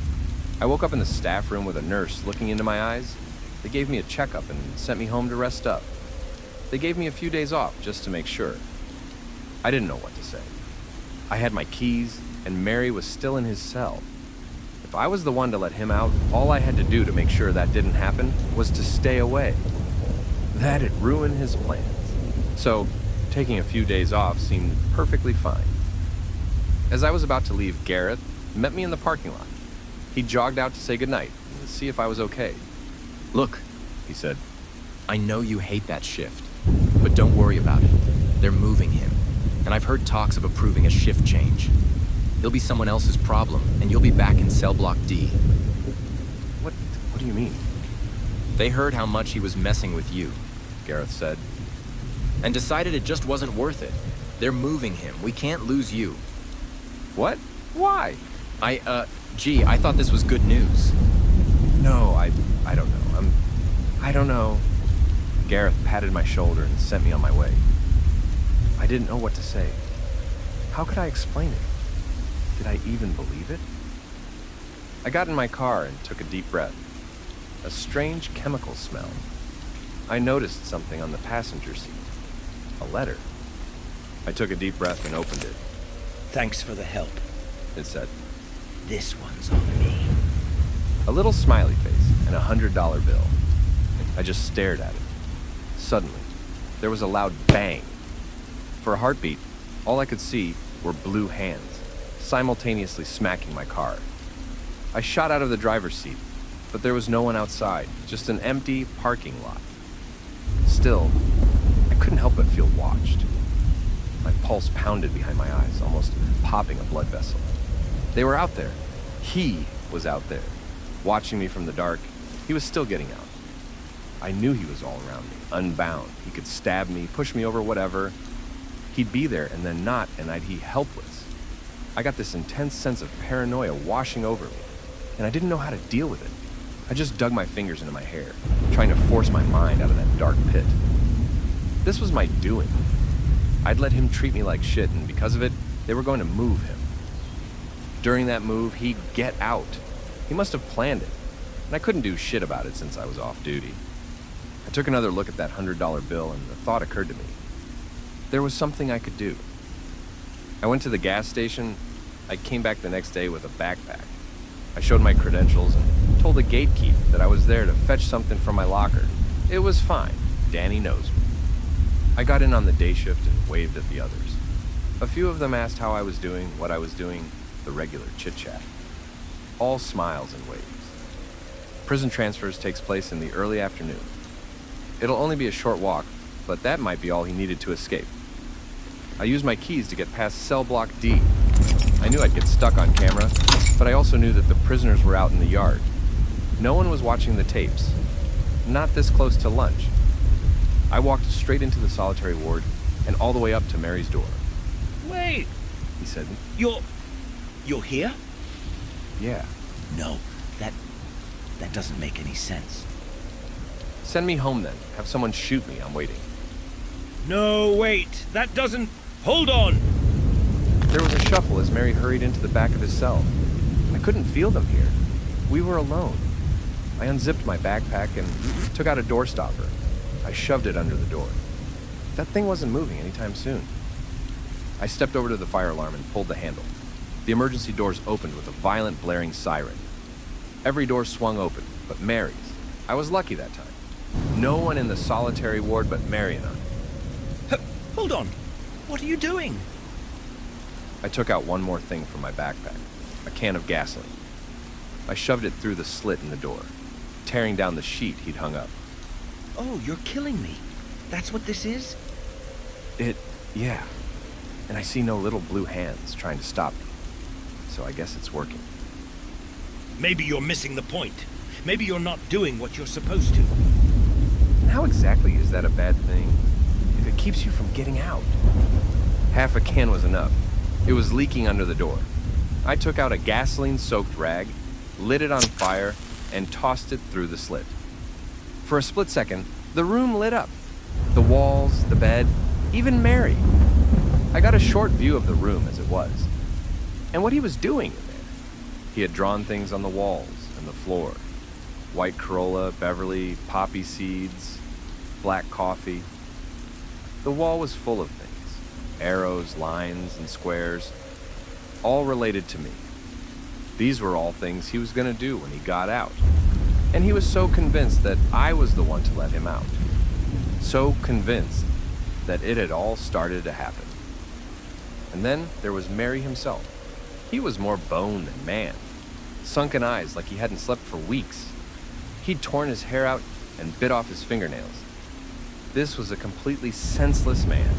I woke up in the staff room with a nurse looking into my eyes. They gave me a checkup and sent me home to rest up. They gave me a few days off just to make sure. I didn't know what to say. I had my keys, and Mary was still in his cell. If I was the one to let him out, all I had to do to make sure that didn't happen was to stay away. That'd ruin his plans. So, taking a few days off seemed perfectly fine. As I was about to leave, Gareth met me in the parking lot. He jogged out to say goodnight and to see if I was okay. Look, He said. I know you hate that shift, but don't worry about it. They're moving him, and I've heard talks of approving a shift change. He'll be someone else's problem, and you'll be back in cell block D. mean? They heard how much he was messing with you, Gareth said. and decided it just wasn't worth it. They're moving him. We can't lose you. What? Why? Gee, I thought this was good news. No, I don't know. I don't know. Gareth patted my shoulder and sent me on my way. I didn't know what to say. How could I explain it? Did I even believe it? I got in my car and took a deep breath. A strange chemical smell. I noticed something on the passenger seat. A letter. I took a deep breath and opened it. Thanks for the help. It said, This one's on me. a little smiley face and a $100 bill. I just stared at it. Suddenly, there was a loud bang. For a heartbeat, all I could see were blue hands, simultaneously smacking my car. I shot out of the driver's seat, but there was no one outside, just an empty parking lot. Still, I couldn't help but feel watched. My pulse pounded behind my eyes, almost popping a blood vessel. They were out there. He was out there, watching me from the dark. He was still getting out. I knew he was all around me, unbound. He could stab me, push me over, whatever. He'd be there and then not, and I'd be helpless. I got this intense sense of paranoia washing over me, and I didn't know how to deal with it. I just dug my fingers into my hair, trying to force my mind out of that dark pit. This was my doing. I'd let him treat me like shit, and because of it, they were going to move him. During that move, he'd get out. He must have planned it, and I couldn't do shit about it since I was off duty. I took another look at that $100 bill, and the thought occurred to me. There was something I could do. I went to the gas station. I came back the next day with a backpack. I showed my credentials and told the gatekeep that I was there to fetch something from my locker. It was fine. Danny knows me. I got in on the day shift and waved at the others. A few of them asked how I was doing, what I was doing, the regular chit-chat. All smiles and waves. Prison transfers takes place in the early afternoon. It'll only be a short walk, but that might be all he needed to escape. I used my keys to get past cell block D. I knew I'd get stuck on camera, but I also knew that the prisoners were out in the yard. No one was watching the tapes. Not this close to lunch. I walked straight into the solitary ward and all the way up to Mary's door. Wait, He said, you're here? "Yeah, No, that doesn't make any sense. send me home then. Have someone shoot me. I'm waiting." No, wait, that doesn't... Hold on! There was a shuffle as Mary hurried into the back of his cell. I couldn't feel them here. We were alone. I unzipped my backpack and took out a door stopper. I shoved it under the door. That thing wasn't moving anytime soon. I stepped over to the fire alarm and pulled the handle. The emergency doors opened with a violent blaring siren. Every door swung open, but Mary's. I was lucky that time. No one in the solitary ward but Mary and I. Hold on. What are you doing? I took out one more thing from my backpack, a can of gasoline. I shoved it through the slit in the door, tearing down the sheet he'd hung up. Oh, you're killing me. That's what this is? Yeah. And I see no little blue hands trying to stop me. So I guess it's working. Maybe you're missing the point. Maybe you're not doing what you're supposed to. And how exactly is that a bad thing if it keeps you from getting out? Half a can was enough. It was leaking under the door. I took out a gasoline-soaked rag, lit it on fire, and tossed it through the slit. For a split second, the room lit up. The walls, the bed, even Mary. I got a short view of the room as it was, and what he was doing in there. He had drawn things on the walls and the floor. White Corolla, Beverly, poppy seeds, black coffee. The wall was full of things. Arrows, lines, and squares. All related to me. These were all things he was going to do when he got out. And he was so convinced that I was the one to let him out. So convinced that it had all started to happen. And then there was Mary himself. He was more bone than man. Sunken eyes like he hadn't slept for weeks. He'd torn his hair out and bit off his fingernails. This was a completely senseless man.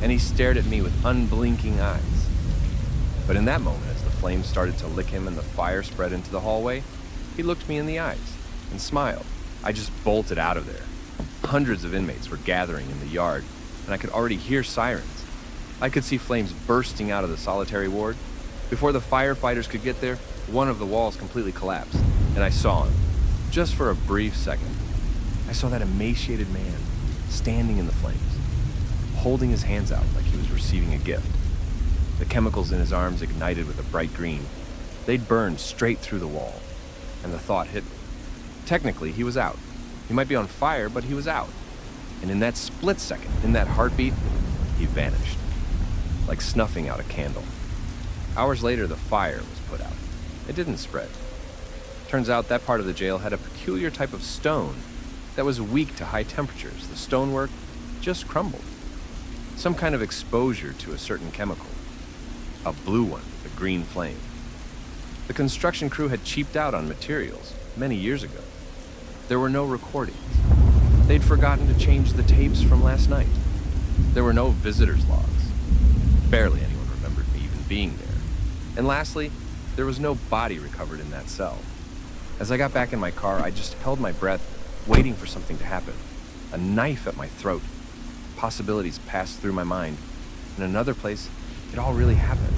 And he stared at me with unblinking eyes. But in that moment, as the flames started to lick him and the fire spread into the hallway, he looked me in the eyes and smiled. I just bolted out of there. Hundreds of inmates were gathering in the yard, and I could already hear sirens. I could see flames bursting out of the solitary ward. Before the firefighters could get there, one of the walls completely collapsed, and I saw him. Just for a brief second, I saw that emaciated man standing in the flames, holding his hands out like he was receiving a gift. The chemicals in his arms ignited with a bright green. They'd burned straight through the wall, and the thought hit me. Technically, he was out. He might be on fire, but he was out. And in that split second, in that heartbeat, he vanished, like snuffing out a candle. Hours later, the fire was put out. It didn't spread. Turns out that part of the jail had a peculiar type of stone that was weak to high temperatures. The stonework just crumbled. Some kind of exposure to a certain chemical. A blue one with a green flame. The construction crew had cheaped out on materials many years ago. There were no recordings. They'd forgotten to change the tapes from last night. There were no visitors' logs. Barely anyone remembered me even being there. And lastly, there was no body recovered in that cell. As I got back in my car, I just held my breath, waiting for something to happen. A knife at my throat. Possibilities passed through my mind. In another place, it all really happened.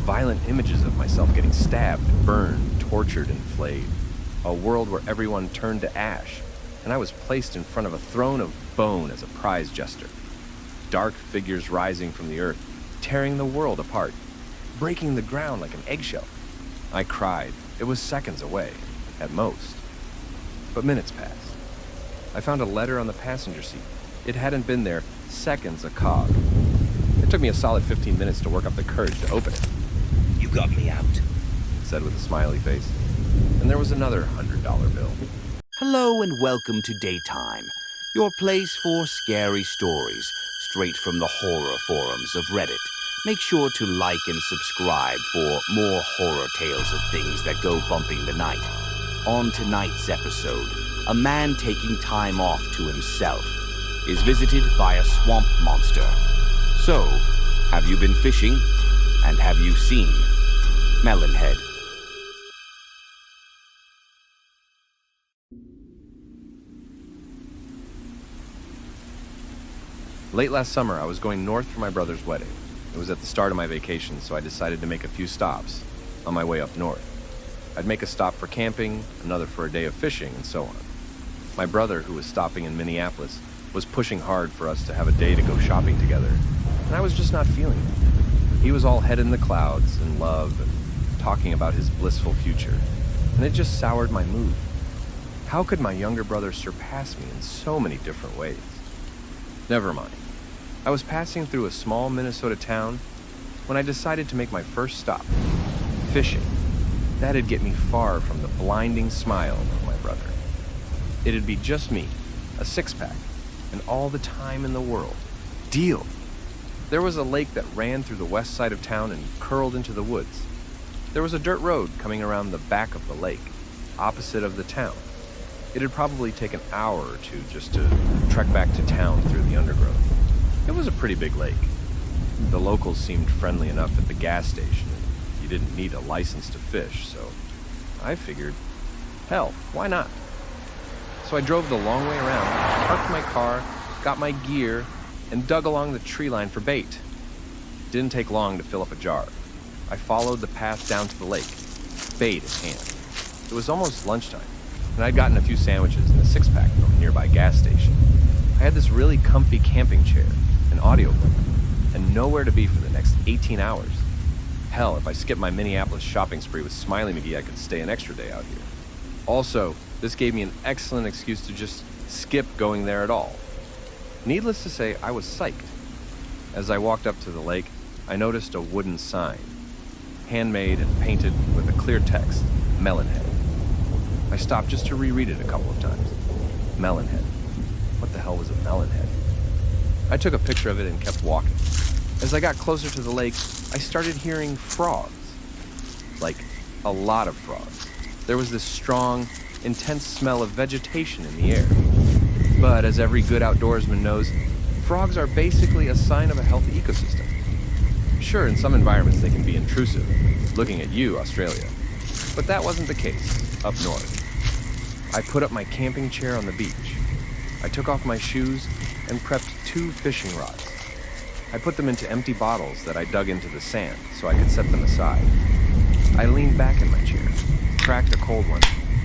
Violent images of myself getting stabbed, burned, tortured, and flayed. A world where everyone turned to ash, and I was placed in front of a throne of bone as a prize jester. Dark figures rising from the earth, tearing the world apart, breaking the ground like an eggshell. I cried. It was seconds away, at most. But minutes passed. I found a letter on the passenger seat. It hadn't been there seconds a cog. It took me a solid 15 minutes to work up the courage to open it. You got me out. It said with a smiley face. And there was another $100 bill. Hello and welcome to Daytime, your place for scary stories straight from the horror forums of Reddit. Make sure to like and subscribe for more horror tales of things that go bumping the night. On tonight's episode, a man taking time off to himself is visited by a swamp monster. So, have you been fishing? And have you seen Melonhead? Late last summer, I was going north for my brother's wedding. It was at the start of my vacation, so I decided to make a few stops on my way up north. I'd make a stop for camping, another for a day of fishing, and so on. My brother, who was stopping in Minneapolis, was pushing hard for us to have a day to go shopping together, and I was just not feeling it. He was all head in the clouds, in love, and talking about his blissful future, and it just soured my mood. How could my younger brother surpass me in so many different ways? Never mind. I was passing through a small Minnesota town when I decided to make my first stop, fishing. That'd get me far from the blinding smile of my brother. It'd be just me, a six-pack, and all the time in the world. Deal! There was a lake that ran through the west side of town and curled into the woods. There was a dirt road coming around the back of the lake, opposite of the town. It'd probably take an hour or two just to trek back to town through the undergrowth. It was a pretty big lake. The locals seemed friendly enough at the gas station, and you didn't need a license to fish, so I figured, hell, why not? So I drove the long way around, parked my car, got my gear, and dug along the tree line for bait. It didn't take long to fill up a jar. I followed the path down to the lake, bait in hand. It was almost lunchtime, and I'd gotten a few sandwiches and a six-pack from a nearby gas station. I had this really comfy camping chair, an audiobook, and nowhere to be for the next 18 hours. Hell, if I skipped my Minneapolis shopping spree with Smiley McGee, I could stay an extra day out here. Also, this gave me an excellent excuse to just skip going there at all. Needless to say, I was psyched. As I walked up to the lake, I noticed a wooden sign, handmade and painted with a clear text, Melonhead. I stopped just to reread it a couple of times. Melonhead. What the hell was a melonhead? I took a picture of it and kept walking. As I got closer to the lake, I started hearing frogs. Like, a lot of frogs. There was this strong, intense smell of vegetation in the air. But as every good outdoorsman knows, frogs are basically a sign of a healthy ecosystem. Sure, in some environments they can be intrusive, looking at you, Australia. But that wasn't the case up north. I put up my camping chair on the beach. I took off my shoes and prepped 2 fishing rods. I put them into empty bottles that I dug into the sand so I could set them aside. I leaned back in my chair, cracked a cold one,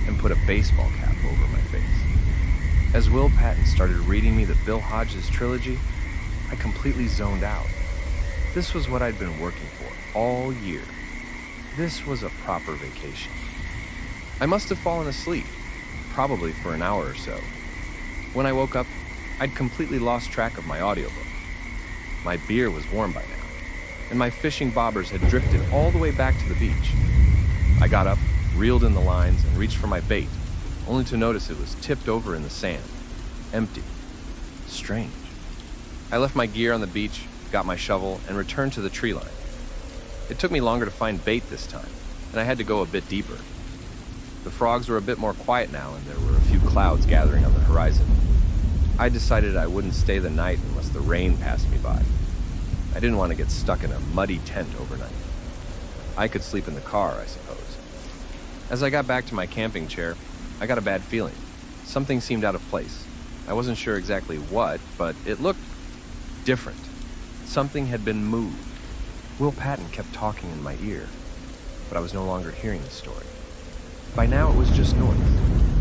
and put a baseball cap over my face. As Will Patton started reading me the Bill Hodges trilogy, I completely zoned out. This was what I'd been working for all year. This was a proper vacation. I must have fallen asleep, probably for an hour or so. When I woke up, I'd completely lost track of my audiobook. My beer was warm by now, and my fishing bobbers had drifted all the way back to the beach. I got up, reeled in the lines, and reached for my bait, only to notice it was tipped over in the sand, empty. Strange. I left my gear on the beach, got my shovel, and returned to the tree line. It took me longer to find bait this time, and I had to go a bit deeper. The frogs were a bit more quiet now, and there were a few clouds gathering on the horizon. I decided I wouldn't stay the night unless the rain passed me by. I didn't want to get stuck in a muddy tent overnight. I could sleep in the car, I suppose. As I got back to my camping chair, I got a bad feeling. Something seemed out of place. I wasn't sure exactly what, but it looked different. Something had been moved. Will Patton kept talking in my ear, but I was no longer hearing the story. By now it was just noise,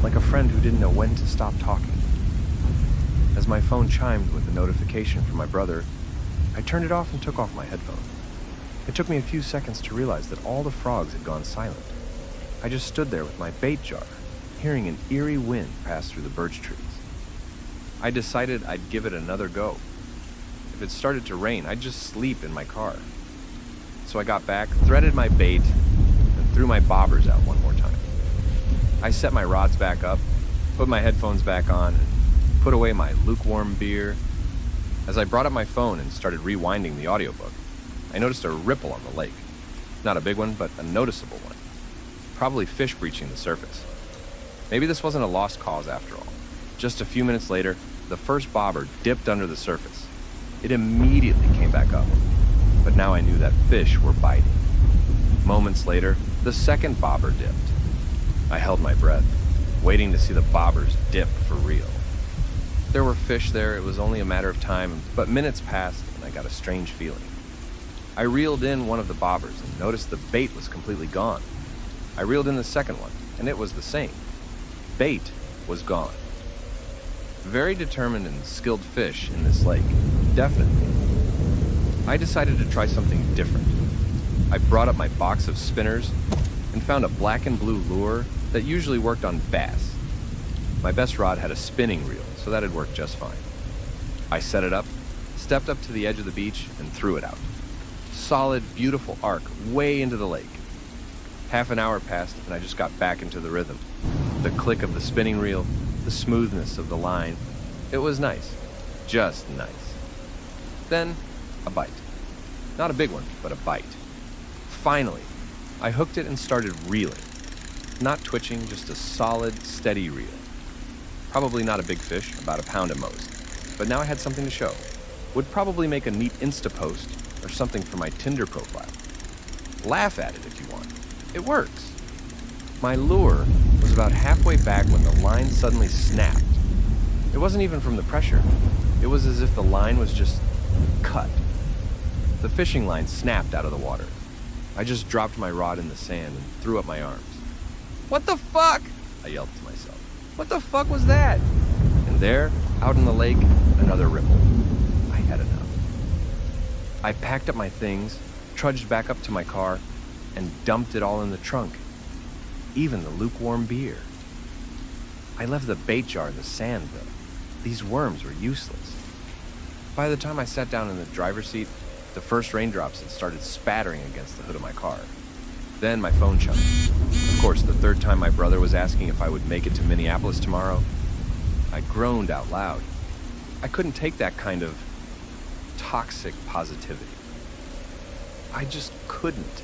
like a friend who didn't know when to stop talking. As my phone chimed with a notification from my brother, I turned it off and took off my headphones. It took me a few seconds to realize that all the frogs had gone silent. I just stood there with my bait jar, hearing an eerie wind pass through the birch trees. I decided I'd give it another go. If it started to rain, I'd just sleep in my car. So I got back, threaded my bait, and threw my bobbers out one more time. I set my rods back up, put my headphones back on, and put away my lukewarm beer. As I brought up my phone and started rewinding the audiobook, I noticed a ripple on the lake. Not a big one, but a noticeable one. Probably fish breaching the surface. Maybe this wasn't a lost cause after all. Just a few minutes later, the first bobber dipped under the surface. It immediately came back up, but now I knew that fish were biting. Moments later, the second bobber dipped. I held my breath, waiting to see the bobbers dip for real. There were fish there, it was only a matter of time, but minutes passed and I got a strange feeling. I reeled in one of the bobbers and noticed the bait was completely gone. I reeled in the second one, and it was the same. Bait was gone. Very determined and skilled fish in this lake, definitely. I decided to try something different. I brought up my box of spinners and found a black and blue lure that usually worked on bass. My best rod had a spinning reel, so that'd work just fine. I set it up, stepped up to the edge of the beach, and threw it out. Solid, beautiful arc way into the lake. Half an hour passed, and I just got back into the rhythm. The click of the spinning reel, the smoothness of the line. It was nice. Just nice. Then, a bite. Not a big one, but a bite. Finally, I hooked it and started reeling. Not twitching, just a solid, steady reel. Probably not a big fish, about a pound at most. But now I had something to show. Would probably make a neat Insta post or something for my Tinder profile. Laugh at it if you want. It works. My lure was about halfway back when the line suddenly snapped. It wasn't even from the pressure. It was as if the line was just cut. The fishing line snapped out of the water. I just dropped my rod in the sand and threw up my arms. "What the fuck?" I yelled to myself. "What the fuck was that?" And there, out in the lake, another ripple. I had enough. I packed up my things, trudged back up to my car, and dumped it all in the trunk. Even the lukewarm beer. I left the bait jar in the sand, though. These worms were useless. By the time I sat down in the driver's seat, the first raindrops had started spattering against the hood of my car. Then my phone chimed. Of course, the third time my brother was asking if I would make it to Minneapolis tomorrow. I groaned out loud. I couldn't take that kind of toxic positivity. I just couldn't.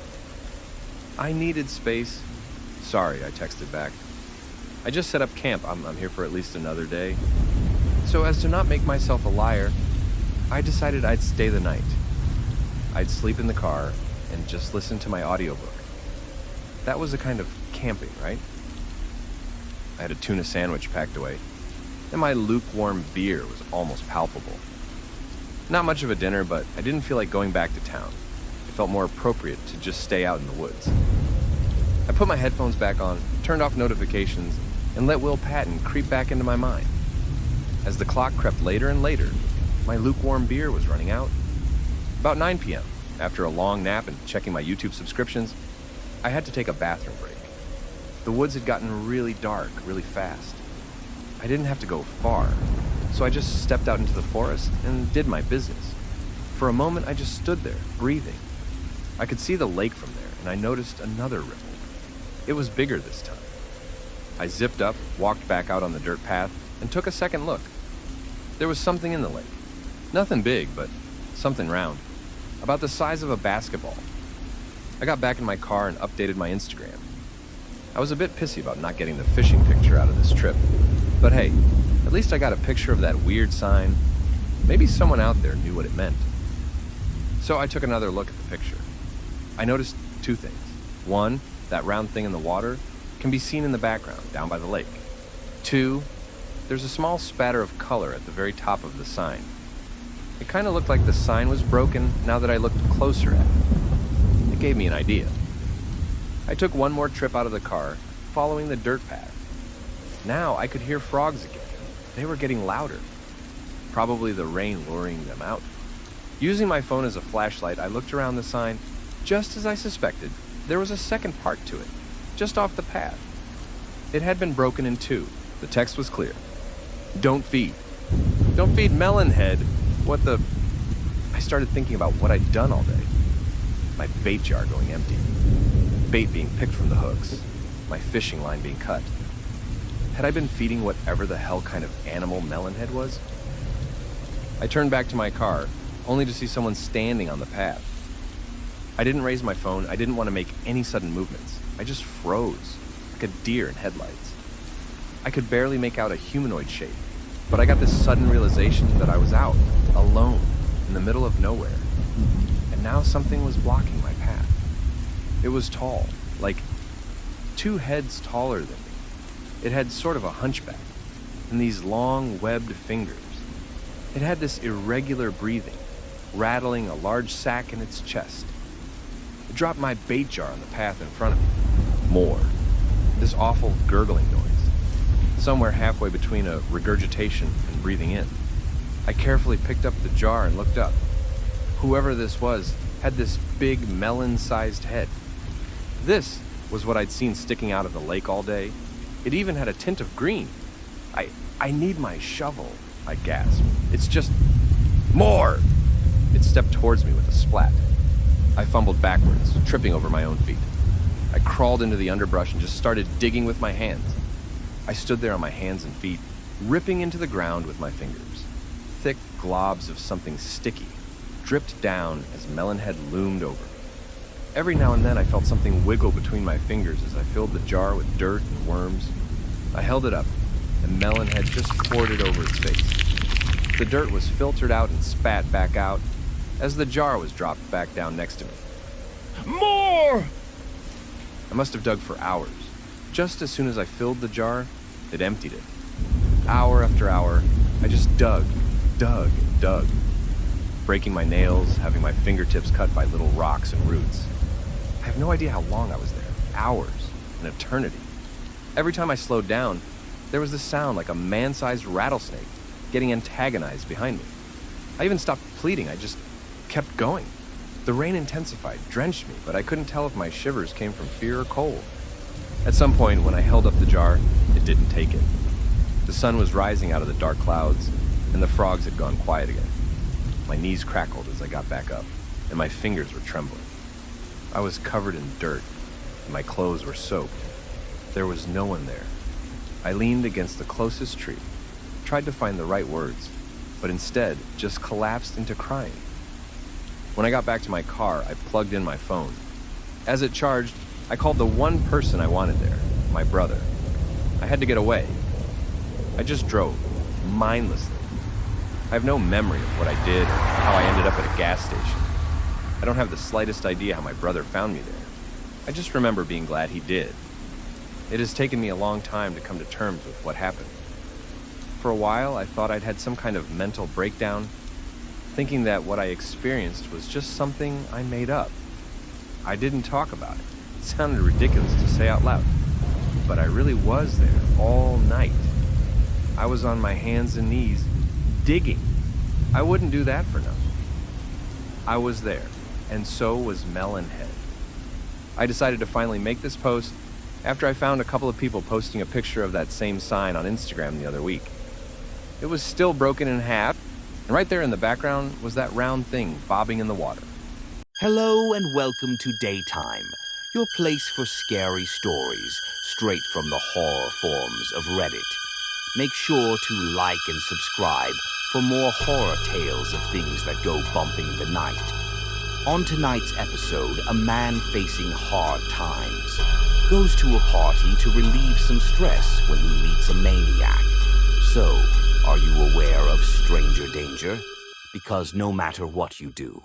I needed space. Sorry, I texted back. I just set up camp. I'm here for at least another day. So as to not make myself a liar, I decided I'd stay the night. I'd sleep in the car and just listen to my audiobook. That was a kind of camping, right? I had a tuna sandwich packed away, and my lukewarm beer was almost palpable. Not much of a dinner, but I didn't feel like going back to town. It felt more appropriate to just stay out in the woods. I put my headphones back on, turned off notifications, and let Will Patton creep back into my mind. As the clock crept later and later, my lukewarm beer was running out. About 9 p.m., after a long nap and checking my YouTube subscriptions, I had to take a bathroom break. The woods had gotten really dark really fast. I didn't have to go far, so I just stepped out into the forest and did my business. For a moment, I just stood there, breathing. I could see the lake from there, and I noticed another ripple. It was bigger this time. I zipped up, walked back out on the dirt path, and took a second look. There was something in the lake. Nothing big, but something round, about the size of a basketball. I got back in my car and updated my Instagram. I was a bit pissy about not getting the fishing picture out of this trip, but hey, at least I got a picture of that weird sign. Maybe someone out there knew what it meant. So I took another look at the picture. I noticed two things. One, that round thing in the water can be seen in the background, down by the lake. Two, there's a small spatter of color at the very top of the sign. It kind of looked like the sign was broken now that I looked closer at it. It gave me an idea. I took one more trip out of the car, following the dirt path. Now I could hear frogs again. They were getting louder. Probably the rain luring them out. Using my phone as a flashlight, I looked around the sign. Just as I suspected, there was a second part to it, just off the path. It had been broken in two. The text was clear. Don't feed. Don't feed Melonhead. What the... I started thinking about what I'd done all day. My bait jar going empty. Bait being picked from the hooks. My fishing line being cut. Had I been feeding whatever the hell kind of animal Melonhead was? I turned back to my car, only to see someone standing on the path. I didn't raise my phone. I didn't want to make any sudden movements. I just froze, like a deer in headlights. I could barely make out a humanoid shape, but I got this sudden realization that I was out, alone, in the middle of nowhere. And now something was blocking my path. It was tall, like 2 heads taller than me. It had sort of a hunchback, and these long, webbed fingers. It had this irregular breathing, rattling a large sack in its chest. It dropped my bait jar on the path in front of me. More. This awful gurgling noise. Somewhere halfway between a regurgitation and breathing in. I carefully picked up the jar and looked up. Whoever this was had this big melon-sized head. This was what I'd seen sticking out of the lake all day. It even had a tint of green. I need my shovel, I gasped. It's just... More! It stepped towards me with a splat. I fumbled backwards, tripping over my own feet. I crawled into the underbrush and just started digging with my hands. I stood there on my hands and feet, ripping into the ground with my fingers. Thick globs of something sticky dripped down as Melonhead loomed over me. Every now and then I felt something wiggle between my fingers as I filled the jar with dirt and worms. I held it up, and Melonhead just poured it over its face. The dirt was filtered out and spat back out as the jar was dropped back down next to me. More! I must have dug for hours. Just as soon as I filled the jar, it emptied it. Hour after hour, I just dug, and dug. Breaking my nails, having my fingertips cut by little rocks and roots. I have no idea how long I was there. Hours. An eternity. Every time I slowed down, there was this sound like a man-sized rattlesnake getting antagonized behind me. I even stopped pleading. I just kept going. The rain intensified, drenched me, but I couldn't tell if my shivers came from fear or cold. At some point, when I held up the jar, it didn't take it. The sun was rising out of the dark clouds, and the frogs had gone quiet again. My knees crackled as I got back up, and my fingers were trembling. I was covered in dirt, and my clothes were soaked. There was no one there. I leaned against the closest tree, tried to find the right words, but instead just collapsed into crying. When I got back to my car, I plugged in my phone. As it charged, I called the one person I wanted there, my brother. I had to get away. I just drove, mindlessly. I have no memory of what I did or how I ended up at a gas station. I don't have the slightest idea how my brother found me there. I just remember being glad he did. It has taken me a long time to come to terms with what happened. For a while, I thought I'd had some kind of mental breakdown, thinking that what I experienced was just something I made up. I didn't talk about it. It sounded ridiculous to say out loud, but I really was there all night. I was on my hands and knees, digging. I wouldn't do that for nothing. I was there, and so was Melonhead. I decided to finally make this post after I found a couple of people posting a picture of that same sign on Instagram the other week. It was still broken in half, and right there in the background was that round thing bobbing in the water. Hello and welcome to Daytime, your place for scary stories straight from the horror forums of Reddit. Make sure to like and subscribe for more horror tales of things that go bumping the night. On tonight's episode, a man facing hard times goes to a party to relieve some stress when he meets a maniac. So, are you aware of stranger danger? Because no matter what you do,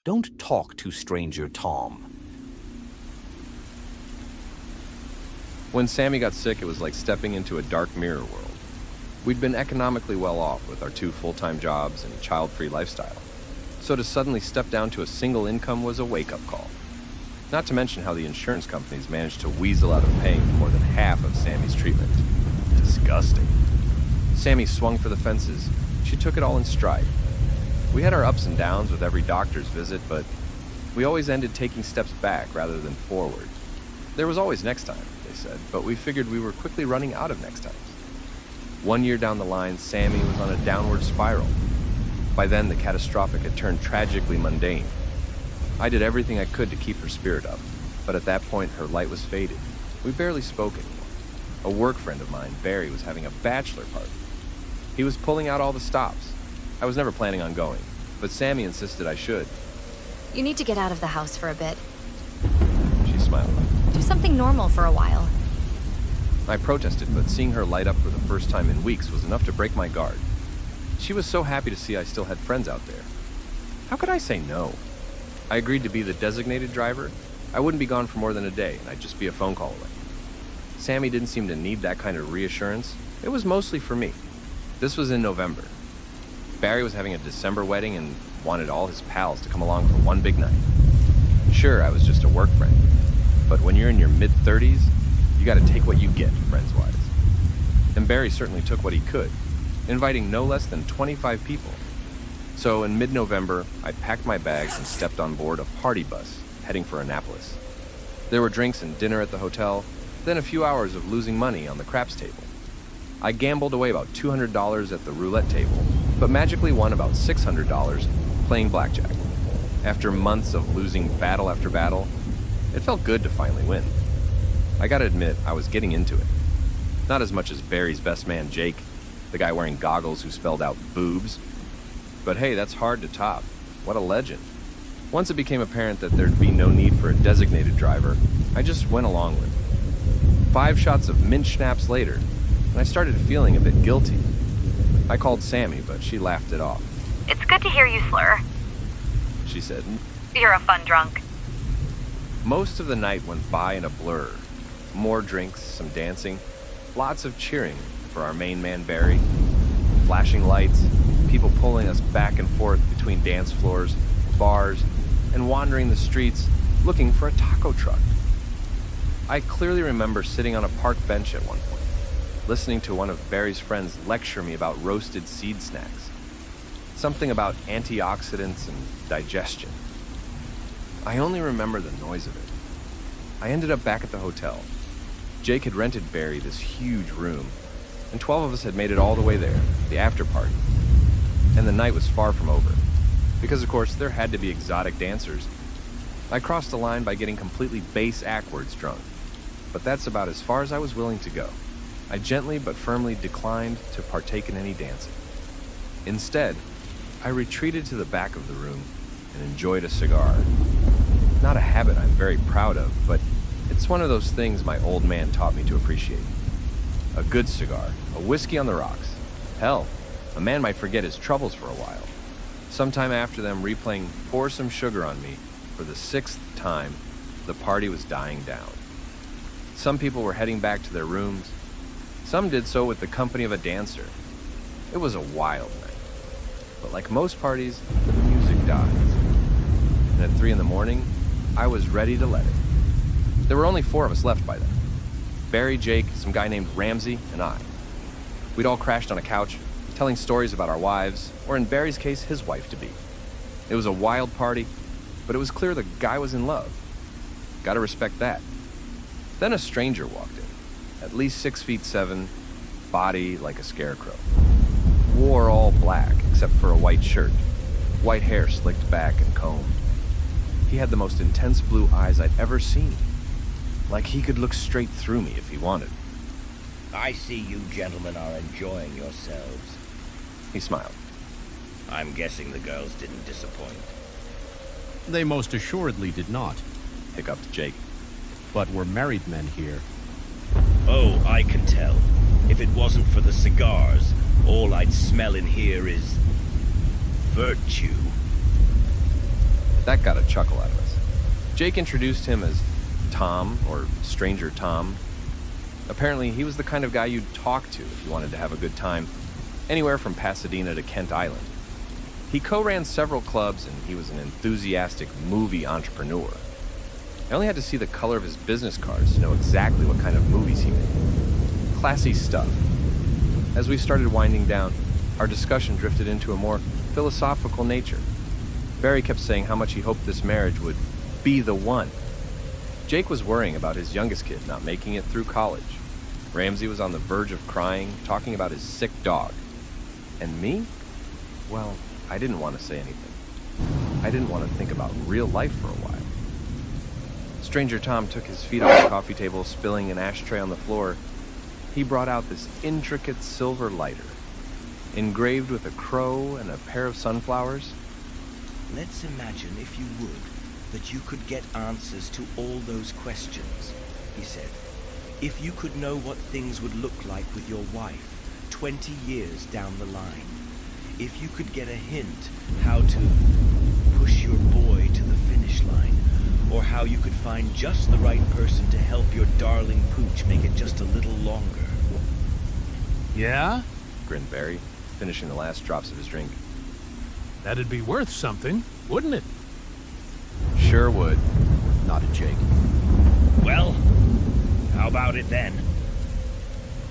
don't talk to Stranger Tom. When Sammy got sick, it was like stepping into a dark mirror world. We'd been economically well off with our 2 full-time jobs and child-free lifestyle. So to suddenly step down to a single income was a wake-up call. Not to mention how the insurance companies managed to weasel out of paying for more than half of Sammy's treatment. Disgusting. Sammy swung for the fences. She took it all in stride. We had our ups and downs with every doctor's visit, but we always ended taking steps back rather than forward. There was always next time, they said, but we figured we were quickly running out of next times. 1 year down the line, Sammy was on a downward spiral. By then, the catastrophic had turned tragically mundane. I did everything I could to keep her spirit up, but at that point, her light was faded. We barely spoke anymore. A work friend of mine, Barry, was having a bachelor party. He was pulling out all the stops. I was never planning on going, but Sammy insisted I should. You need to get out of the house for a bit. She smiled. Do something normal for a while. I protested, but seeing her light up for the first time in weeks was enough to break my guard. She was so happy to see I still had friends out there. How could I say no? I agreed to be the designated driver. I wouldn't be gone for more than a day, and I'd just be a phone call away. Sammy didn't seem to need that kind of reassurance. It was mostly for me. This was in November. Barry was having a December wedding and wanted all his pals to come along for one big night. Sure, I was just a work friend, but when you're in your mid-30s, you gotta take what you get, friends-wise. And Barry certainly took what he could, inviting no less than 25 people. So in mid-November, I packed my bags and stepped on board a party bus, heading for Annapolis. There were drinks and dinner at the hotel, then a few hours of losing money on the craps table. I gambled away about $200 at the roulette table, but magically won about $600 playing blackjack. After months of losing battle after battle, it felt good to finally win. I gotta admit, I was getting into it. Not as much as Barry's best man, Jake, the guy wearing goggles who spelled out boobs. But hey, that's hard to top. What a legend. Once it became apparent that there'd be no need for a designated driver, I just went along with it. 5 shots of mint schnapps later, and I started feeling a bit guilty. I called Sammy, but she laughed it off. It's good to hear you slur. She said, You're a fun drunk. Most of the night went by in a blur. More drinks, some dancing, lots of cheering for our main man Barry, flashing lights, people pulling us back and forth between dance floors, bars, and wandering the streets looking for a taco truck. I clearly remember sitting on a park bench at one point, listening to one of Barry's friends lecture me about roasted seed snacks, something about antioxidants and digestion. I only remember the noise of it. I ended up back at the hotel. Jake had rented Barry this huge room, and 12 of us had made it all the way there, the after party. And the night was far from over, because of course there had to be exotic dancers. I crossed the line by getting completely bass-ackwards drunk, but that's about as far as I was willing to go. I gently but firmly declined to partake in any dancing. Instead, I retreated to the back of the room and enjoyed a cigar. Not a habit I'm very proud of, but it's one of those things my old man taught me to appreciate. A good cigar, a whiskey on the rocks. Hell, a man might forget his troubles for a while. Sometime after them replaying Pour Some Sugar on Me for the 6th time, the party was dying down. Some people were heading back to their rooms. Some did so with the company of a dancer. It was a wild night. But like most parties, the music dies. And at 3 in the morning, I was ready to let it. There were only 4 of us left by then. Barry, Jake, some guy named Ramsey, and I. We'd all crashed on a couch, telling stories about our wives, or in Barry's case, his wife-to-be. It was a wild party, but it was clear the guy was in love. Gotta respect that. Then a stranger walked in, at least 6'7", body like a scarecrow. Wore all black except for a white shirt, white hair slicked back and combed. He had the most intense blue eyes I'd ever seen, like he could look straight through me if he wanted. I see you gentlemen are enjoying yourselves. He smiled. I'm guessing the girls didn't disappoint. They most assuredly did not. Hiccuped Jake. But we're married men here. Oh, I can tell. If it wasn't for the cigars, all I'd smell in here is virtue. That got a chuckle out of us. Jake introduced him as Tom, or Stranger Tom. Apparently, he was the kind of guy you'd talk to if you wanted to have a good time, anywhere from Pasadena to Kent Island. He co-ran several clubs, and he was an enthusiastic movie entrepreneur. I only had to see the color of his business cards to know exactly what kind of movies he made. Classy stuff. As we started winding down, our discussion drifted into a more philosophical nature. Barry kept saying how much he hoped this marriage would be the one. Jake was worrying about his youngest kid not making it through college. Ramsey was on the verge of crying, talking about his sick dog. And me? Well, I didn't want to say anything. I didn't want to think about real life for a while. Stranger Tom took his feet off the coffee table, spilling an ashtray on the floor. He brought out this intricate silver lighter, engraved with a crow and a pair of sunflowers. Let's imagine, if you would, that you could get answers to all those questions, he said. If you could know what things would look like with your wife 20 years down the line. If you could get a hint how to push your boy to the finish line, or how you could find just the right person to help your darling pooch make it just a little longer. Yeah? Grinned Barry, finishing the last drops of his drink. That'd be worth something, wouldn't it? Sure would, Nodded Jake. Well, how about it then?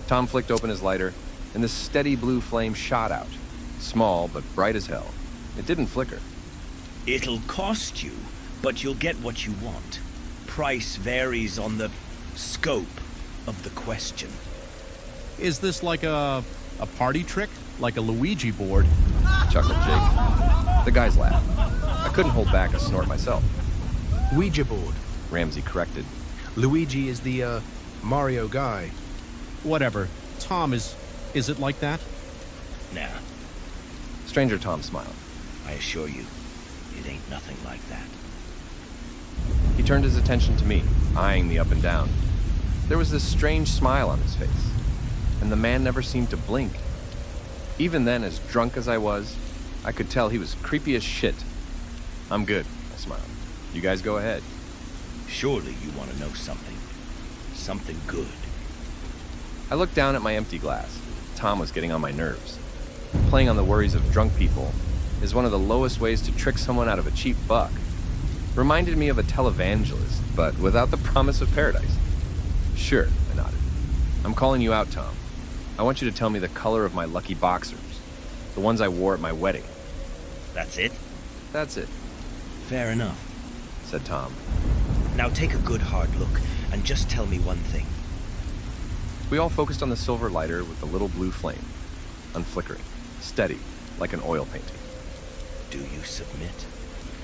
Tom flicked open his lighter, and the steady blue flame shot out. Small, but bright as hell. It didn't flicker. It'll cost you, but you'll get what you want. Price varies on the scope of the question. Is this like a party trick? Like a Luigi board? Chuckled Jake. The guys laughed. I couldn't hold back a snort myself. Ouija board. Ramsey corrected. Luigi is the, Mario guy. Whatever. Tom, is it like that? Nah, Stranger Tom smiled. I assure you, it ain't nothing like that. He turned his attention to me, eyeing me up and down. There was this strange smile on his face, and the man never seemed to blink. Even then, as drunk as I was, I could tell he was creepy as shit. I'm good, I smiled. You guys go ahead. Surely you want to know something. Something good. I looked down at my empty glass. Tom was getting on my nerves. Playing on the worries of drunk people is one of the lowest ways to trick someone out of a cheap buck. Reminded me of a televangelist, but without the promise of paradise. Sure, I nodded. I'm calling you out, Tom. I want you to tell me the color of my lucky boxers. The ones I wore at my wedding. That's it? That's it, Fair enough. said Tom. Now take a good hard look and just tell me one thing. We all focused on the silver lighter with the little blue flame. Unflickering, steady, like an oil painting. Do you submit?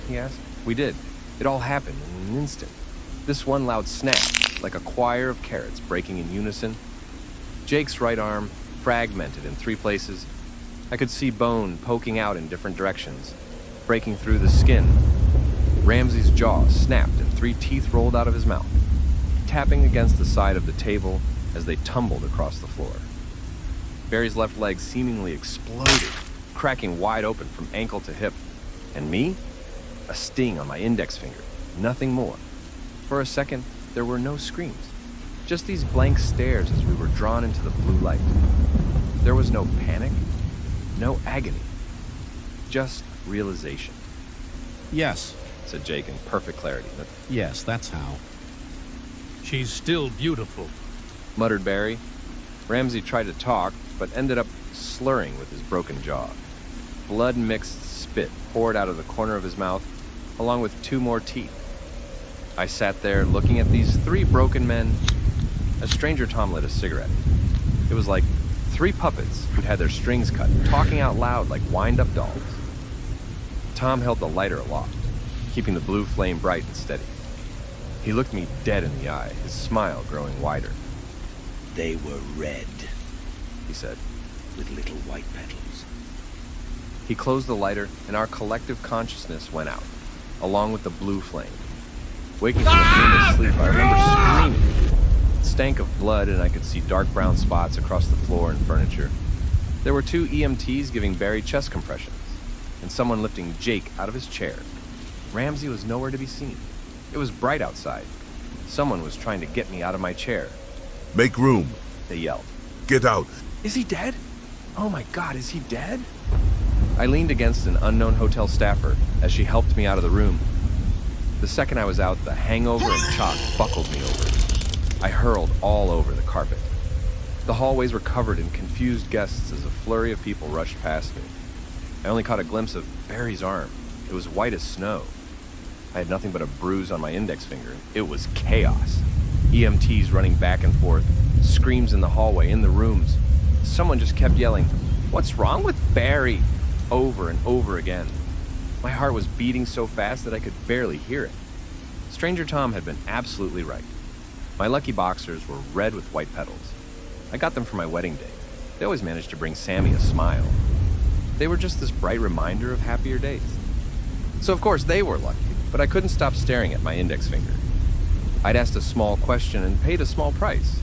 He asked. We did. It all happened in an instant. This one loud snap, like a choir of carrots breaking in unison. Jake's right arm, fragmented in 3 places. I could see bone poking out in different directions, breaking through the skin. Ramsey's jaw snapped and 3 teeth rolled out of his mouth, tapping against the side of the table as they tumbled across the floor. Barry's left leg seemingly exploded, cracking wide open from ankle to hip. And me? A sting on my index finger, nothing more. For a second, there were no screams. Just these blank stares as we were drawn into the blue light. There was no panic, no agony, just realization, Yes. said Jake in perfect clarity. Yes, that's how. She's still beautiful. Muttered Barry. Ramsey tried to talk, but ended up slurring with his broken jaw. Blood-mixed spit poured out of the corner of his mouth, along with 2 more teeth. I sat there looking at these 3 broken men as Stranger Tom lit a cigarette. It was like 3 puppets who'd had their strings cut, talking out loud like wind-up dolls. Tom held the lighter aloft, keeping the blue flame bright and steady. He looked me dead in the eye, his smile growing wider. They were red, He said. with little white petals. He closed the lighter, and our collective consciousness went out, along with the blue flame. Waking from a dreamless sleep, I remember screaming. It stank of blood, and I could see dark brown spots across the floor and furniture. There were 2 EMTs giving Barry chest compressions, and someone lifting Jake out of his chair. Ramsey was nowhere to be seen. It was bright outside. Someone was trying to get me out of my chair. Make room. They yelled. Get out. Is he dead? Oh my God, is he dead? I leaned against an unknown hotel staffer as she helped me out of the room. The second I was out, the hangover and chalk buckled me over. I hurled all over the carpet. The hallways were covered in confused guests as a flurry of people rushed past me. I only caught a glimpse of Barry's arm. It was white as snow. I had nothing but a bruise on my index finger. It was chaos. EMTs running back and forth, screams in the hallway, in the rooms. Someone just kept yelling, "What's wrong with Barry?" over and over again. My heart was beating so fast that I could barely hear it. Stranger Tom had been absolutely right. My lucky boxers were red with white petals. I got them for my wedding day. They always managed to bring Sammy a smile. They were just this bright reminder of happier days. So of course they were lucky, but I couldn't stop staring at my index finger. I'd asked a small question and paid a small price.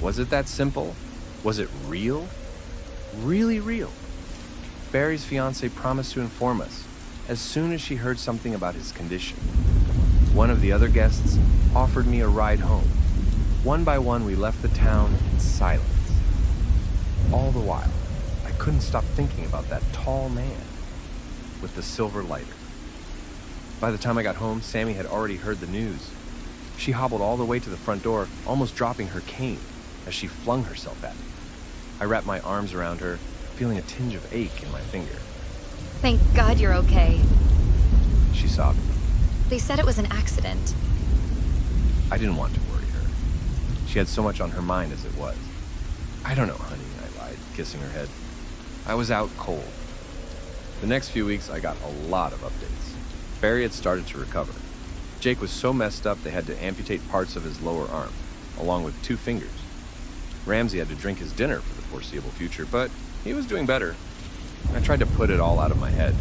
Was it that simple? Was it real? Really real? Barry's fiancée promised to inform us as soon as she heard something about his condition. One of the other guests offered me a ride home. One by one, we left the town in silence. All the while, I couldn't stop thinking about that tall man with the silver lighter. By the time I got home, Sammy had already heard the news. She hobbled all the way to the front door, almost dropping her cane as she flung herself at me. I wrapped my arms around her, feeling a tinge of ache in my finger. Thank God you're okay. She sobbed. They said it was an accident. I didn't want to worry her. She had so much on her mind as it was. I don't know, honey, I lied, kissing her head. I was out cold. The next few weeks, I got a lot of updates. Barry had started to recover. Jake was so messed up they had to amputate parts of his lower arm, along with 2 fingers. Ramsey had to drink his dinner for the foreseeable future, but he was doing better. I tried to put it all out of my head.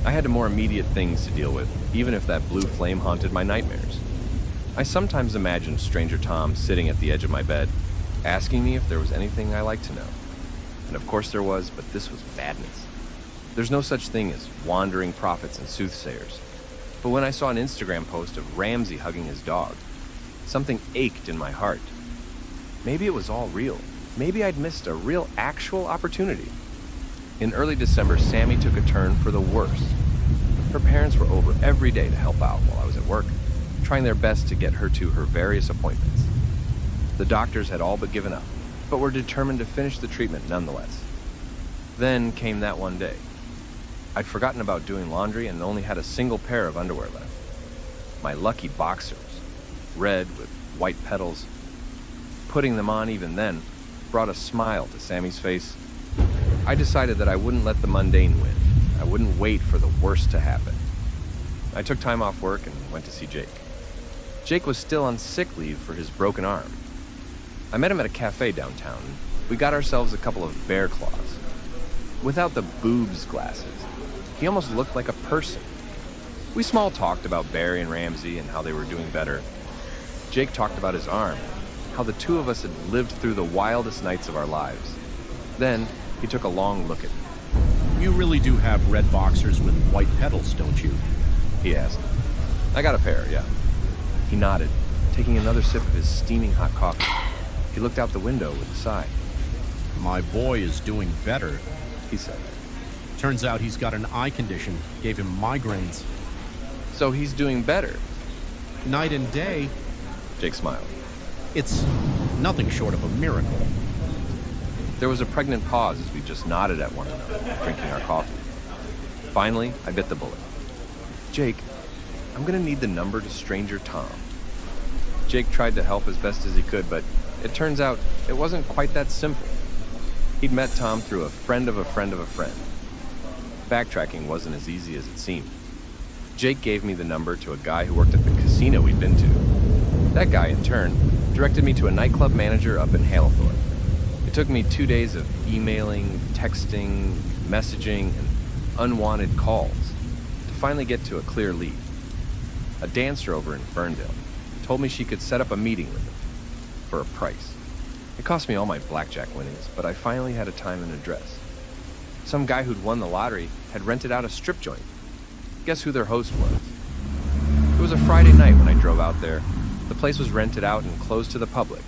I had more immediate things to deal with, even if that blue flame haunted my nightmares. I sometimes imagined Stranger Tom sitting at the edge of my bed, asking me if there was anything I liked to know. And of course there was, but this was madness. There's no such thing as wandering prophets and soothsayers. But when I saw an Instagram post of Ramsey hugging his dog, something ached in my heart. Maybe it was all real. Maybe I'd missed a real, actual opportunity. In early December, Sammy took a turn for the worse. Her parents were over every day to help out while I was at work, trying their best to get her to her various appointments. The doctors had all but given up, but were determined to finish the treatment nonetheless. Then came that one day. I'd forgotten about doing laundry and only had a single pair of underwear left. My lucky boxers, red with white petals. Putting them on even then brought a smile to Sammy's face. I decided that I wouldn't let the mundane win. I wouldn't wait for the worst to happen. I took time off work and went to see Jake. Jake was still on sick leave for his broken arm. I met him at a cafe downtown. We got ourselves a couple of bear claws. Without the boobs glasses, he almost looked like a person. We small talked about Barry and Ramsey and how they were doing better. Jake talked about his arm, how the 2 of us had lived through the wildest nights of our lives. Then he took a long look at me. You really do have red boxers with white petals, don't you? He asked. I got a pair, yeah. He nodded, taking another sip of his steaming hot coffee. He looked out the window with a sigh. My boy is doing better, He said. Turns out he's got an eye condition, gave him migraines. So he's doing better? Night and day, Jake smiled. it's nothing short of a miracle. There was a pregnant pause as we just nodded at one another, drinking our coffee. Finally, I bit the bullet. Jake, I'm gonna need the number to Stranger Tom. Jake tried to help as best as he could, but it turns out it wasn't quite that simple. He'd met Tom through a friend of a friend of a friend. Backtracking wasn't as easy as it seemed. Jake gave me the number to a guy who worked at the casino we'd been to. That guy, in turn, directed me to a nightclub manager up in Halethorne. It took me 2 days of emailing, texting, messaging, and unwanted calls to finally get to a clear lead. A dancer over in Ferndale told me she could set up a meeting with him for a price. It cost me all my blackjack winnings, but I finally had a time and address. Some guy who'd won the lottery had rented out a strip joint. Guess who their host was? It was a Friday night when I drove out there. The place was rented out and closed to the public.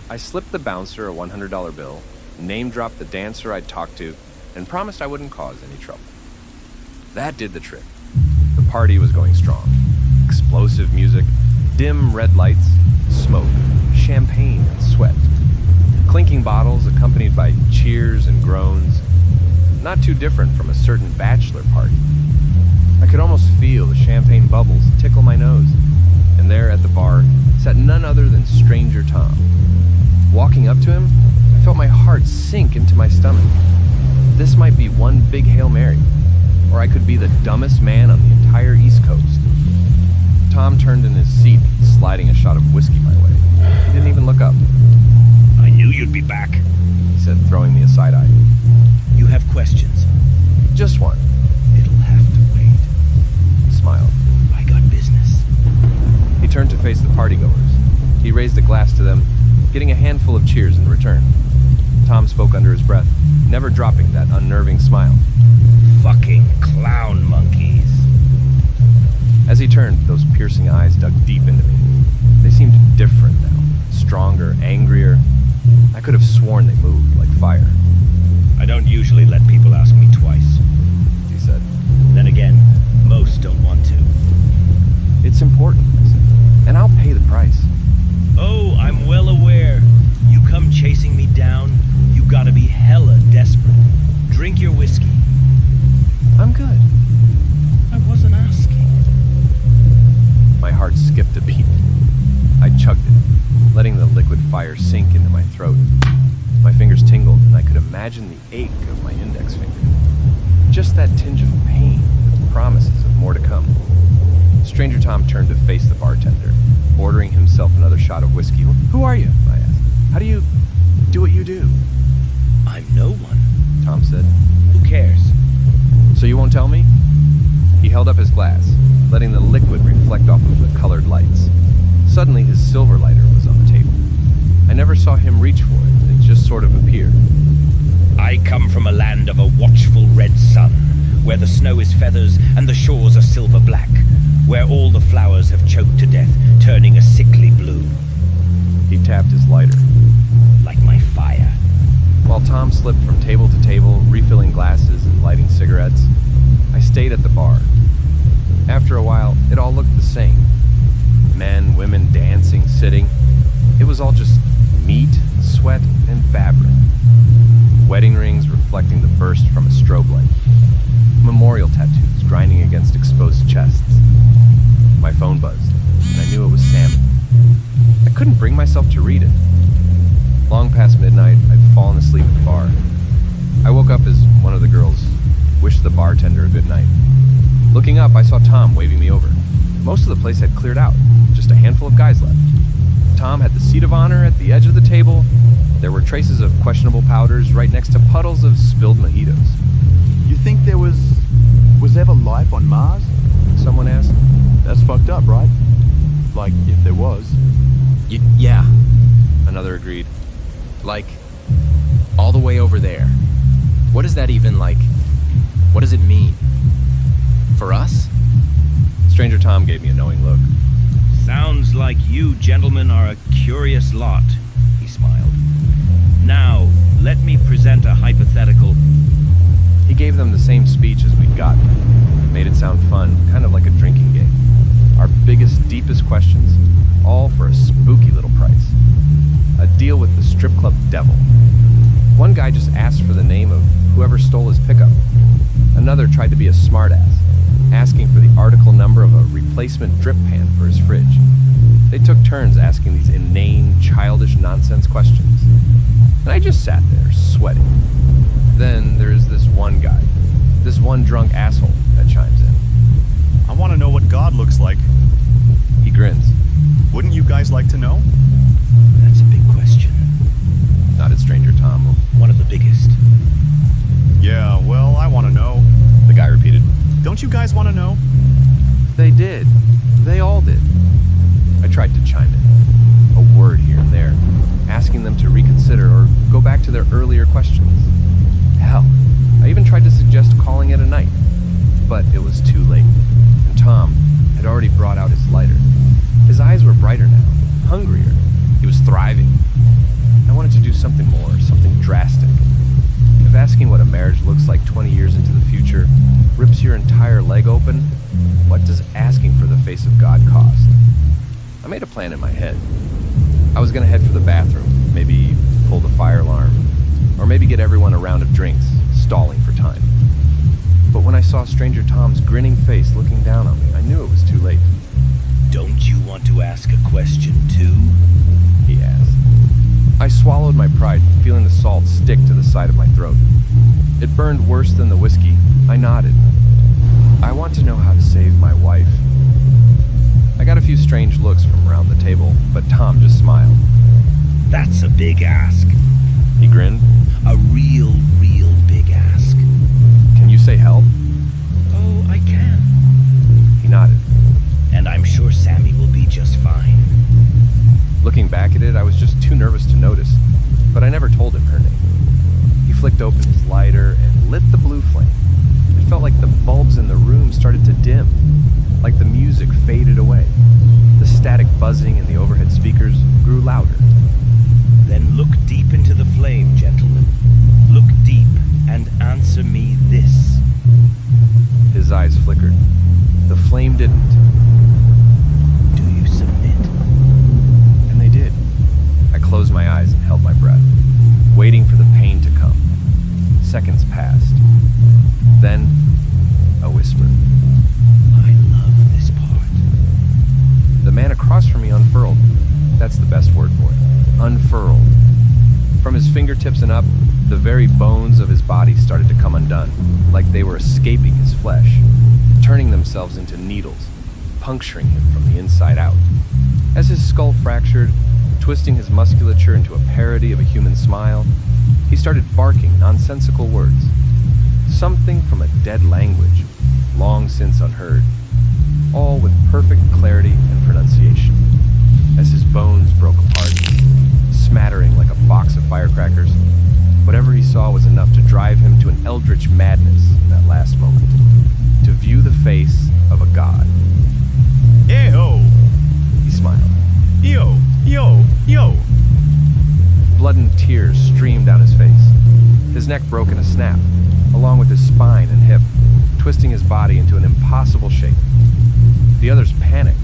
I slipped the bouncer a $100 bill, name-dropped the dancer I'd talked to, and promised I wouldn't cause any trouble. That did the trick. The party was going strong. Explosive music, dim red lights, smoke, champagne and sweat. Clinking bottles accompanied by cheers and groans. Not too different from a certain bachelor party. I could almost feel the champagne bubbles tickle my nose. And there at the bar sat none other than Stranger Tom. Walking up to him, I felt my heart sink into my stomach. This might be one big Hail Mary, or I could be the dumbest man on the entire East Coast. Tom turned in his seat, sliding a shot of whiskey my way. He didn't even look up. I knew you'd be back. He said, throwing me a side eye. You have questions? Just one. It'll have to wait. He smiled. I got business. He turned to face the partygoers. He raised a glass to them, getting a handful of cheers in return. Tom spoke under his breath, never dropping that unnerving smile. Fucking clown monkeys. As he turned, those piercing eyes dug deep into me. They seemed different now, stronger, angrier. I could have sworn they moved like fire. I don't usually let people ask me twice, He said. Then again, most don't want to. It's important, I said, and I'll pay the price. Oh, I'm well aware. You come chasing me down, you gotta be hella desperate. Drink your whiskey. I'm good. I wasn't asking. My heart skipped a beat. I chugged it, letting the liquid fire sink into my throat. My fingers tingled, and I could imagine the ache of my index finger. Just that tinge of pain with promises of more to come. Stranger Tom turned to face the bartender, ordering himself another shot of whiskey. Who are you? I asked. How do you do what you do? I'm no one, Tom said. Who cares? So you won't tell me? He held up his glass, letting the liquid reflect off of the colored lights. Suddenly, his silver lighter was on the table. I never saw him reach for it. It just sort of appeared. I come from a land of a watchful red sun, where the snow is feathers and the shores are silver black, where all the flowers have choked to death, turning a sickly blue. He tapped his lighter. Like my fire. While Tom slipped from table to table, refilling glasses and lighting cigarettes, I stayed at the bar. After a while, it all looked the same. Men, women dancing, sitting. It was all just meat, sweat, and fabric. Wedding rings reflecting the burst from a strobe light. Memorial tattoos grinding against exposed chests. My phone buzzed, and I knew it was Sam. I couldn't bring myself to read it. Long past midnight, I'd fallen asleep at the bar. I woke up as one of the girls wished the bartender a good night. Looking up, I saw Tom waving me over. Most of the place had cleared out, just a handful of guys left. Tom had the seat of honor at the edge of the table. There were traces of questionable powders right next to puddles of spilled mojitos. You think there was ever life on Mars? Someone asked. That's fucked up, right? Like, if there was. Yeah. Another agreed. Like, all the way over there. What is that even like? What does it mean? For us? Stranger Tom gave me a knowing look. Sounds like you gentlemen are a curious lot, he smiled. Now, let me present a hypothetical. He gave them the same speech as we'd gotten. Made it sound fun, kind of like a drinking game. Our biggest, deepest questions, all for a spooky little price. A deal with the strip club devil. One guy just asked for the name of whoever stole his pickup. Another tried to be a smartass, asking for the article number of a replacement drip pan for his fridge. They took turns asking these inane, childish nonsense questions. And I just sat there, sweating. Then there's this one guy, this one drunk asshole that chimes in. I want to know what God looks like. He grins. Wouldn't you guys like to know? That's a big question. Nodded Stranger Tom. One of the biggest. Yeah, well, I want to know. The guy repeated. Don't you guys want to know? They did. They all did. I tried to chime in. A word here and there, asking them to reconsider or go back to their earlier questions. Hell, I even tried to suggest calling it a night. But it was too late, and Tom had already brought out his lighter. His eyes were brighter now, hungrier. He was thriving. I wanted to do something more, something drastic. If asking what a marriage looks like 20 years into the future rips your entire leg open, what does asking for the face of God cost? I made a plan in my head. I was going to head for the bathroom, maybe pull the fire alarm, or maybe get everyone a round of drinks, stalling for time. But when I saw Stranger Tom's grinning face looking down on me, I knew it was too late. Don't you want to ask a question too? He asked. I swallowed my pride, feeling the salt stick to the side of my throat. It burned worse than the whiskey. I nodded. I want to know how to save my wife. I got a few strange looks from around the table, but Tom just smiled. That's a big ask. He grinned. A real big ask. Can you say help? Oh, I can. He nodded. And I'm sure Sammy will be just fine. Looking back at it, I was just too nervous to notice, but I never told him her name. He flicked open his lighter and lit the blue flame. It felt like the bulbs in the room started to dim, like the music faded away. The static buzzing in the overhead speakers grew louder. Then look deep into the flame, gentlemen. Look deep and answer me this. His eyes flickered. The flame didn't. Do you submit? And they did. I closed my eyes and held my breath, waiting for the pain to come. Seconds passed. Then, a whisper. I love this part. The man across from me unfurled. That's the best word for it. Unfurled. From his fingertips and up, the very bones of his body started to come undone, like they were escaping his flesh, turning themselves into needles, puncturing him from the inside out. As his skull fractured, twisting his musculature into a parody of a human smile, he started barking nonsensical words. Something from a dead language, long since unheard, all with perfect clarity and pronunciation. As his bones broke apart, smattering like a box of firecrackers, whatever he saw was enough to drive him to an eldritch madness in that last moment. To view the face of a god. Ew! He smiled. Yo! Blood and tears streamed down his face. His neck broke in a snap, along with his spine and hip, twisting his body into an impossible shape. The others panicked.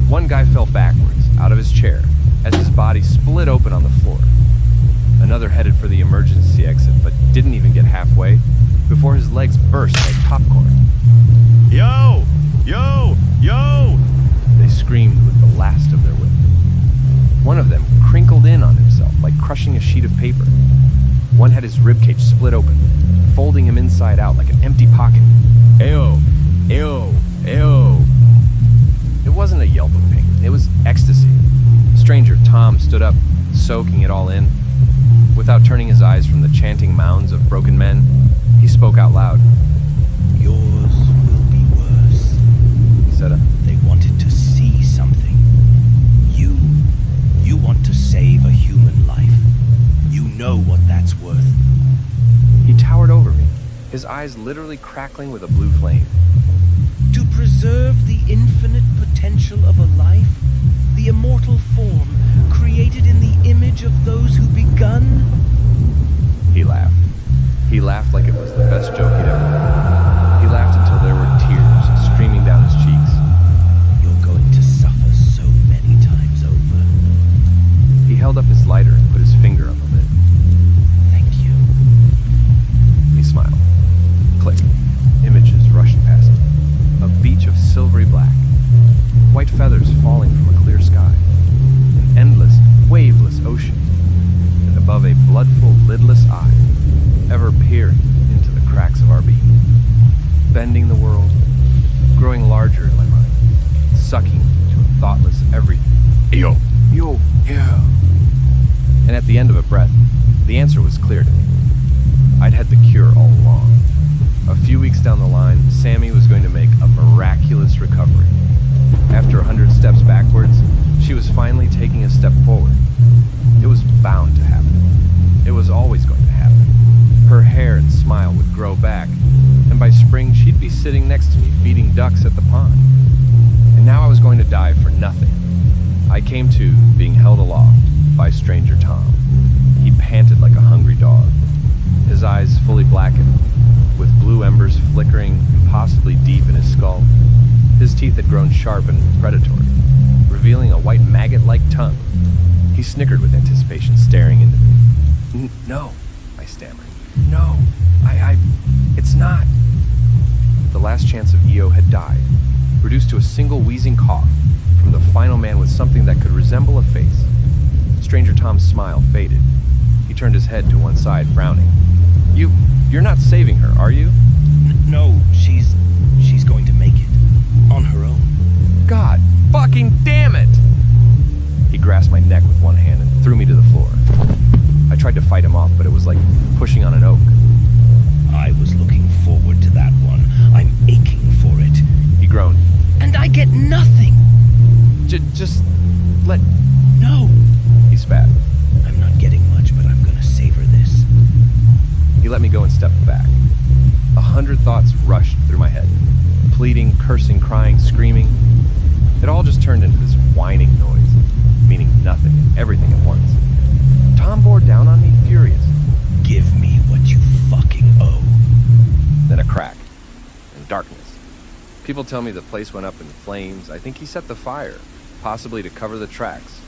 One guy fell backwards, out of his chair, as his body split open on the floor. Another headed for the emergency exit, but didn't even get halfway before his legs burst like popcorn. Yo! They screamed with the last of their wit. One of them crinkled in on himself like crushing a sheet of paper. One had his ribcage split open, folding him inside out like an empty pocket. Ew! It wasn't a yelp of pain, it was ecstasy. Stranger Tom stood up, soaking it all in. Without turning his eyes from the chanting mounds of broken men, he spoke out loud. Yours will be worse. He said, They wanted to see something. You want to save a human life. You know what that's worth. He towered over me, his eyes literally crackling with a blue flame. To preserve the infinite potential of a life? mortal form, created in the image of those who begun? He laughed. He laughed like it was the best joke he'd ever heard. He laughed until there were tears streaming down his cheeks. You're going to suffer so many times over. He held up his lighter and put his finger on the lid. Thank you. He smiled. Click. Images rushed past him. A beach of silvery black. White feathers falling from a clear sky. An endless, waveless ocean. And above a bloodful, lidless eye, ever peering into the cracks of our being. Bending the world, growing larger in my mind, sucking into a thoughtless everything. Yo. Yeah. And at the end of a breath, the answer was clear to me. I'd had the cure all along. A few weeks down the line, Sammy was going to make a miraculous recovery. After 100 steps backwards, she was finally taking a step forward. It was bound to happen. It was always going to happen. Her hair and smile would grow back, and by spring she'd be sitting next to me feeding ducks at the pond. And now I was going to die for nothing. I came to being held aloft by Stranger Tom. He panted like a hungry dog, his eyes fully blackened, with blue embers flickering impossibly deep in his skull. His teeth had grown sharp and predatory, revealing a white maggot-like tongue. He snickered with anticipation, staring into me. No, I stammered. No, it's not. The last chance of EO had died, reduced to a single wheezing cough from the final man with something that could resemble a face. Stranger Tom's smile faded. He turned his head to one side, frowning. You're not saving her, are you? No, she's going to make it. On her own. God fucking damn it! He grasped my neck with one hand and threw me to the floor. I tried to fight him off, but it was like pushing on an oak. I was looking forward to that one. I'm aching for it. He groaned. And I get nothing. Just let... No. He spat. I'm not getting much, but I'm gonna savor this. He let me go and stepped back. 100 thoughts rushed through my head. Pleading, cursing, crying, screaming. It all just turned into this whining noise, meaning nothing and everything at once. Tom bore down on me, furious. Give me what you fucking owe. Then a crack, and darkness. People tell me the place went up in flames. I think he set the fire, possibly to cover the tracks.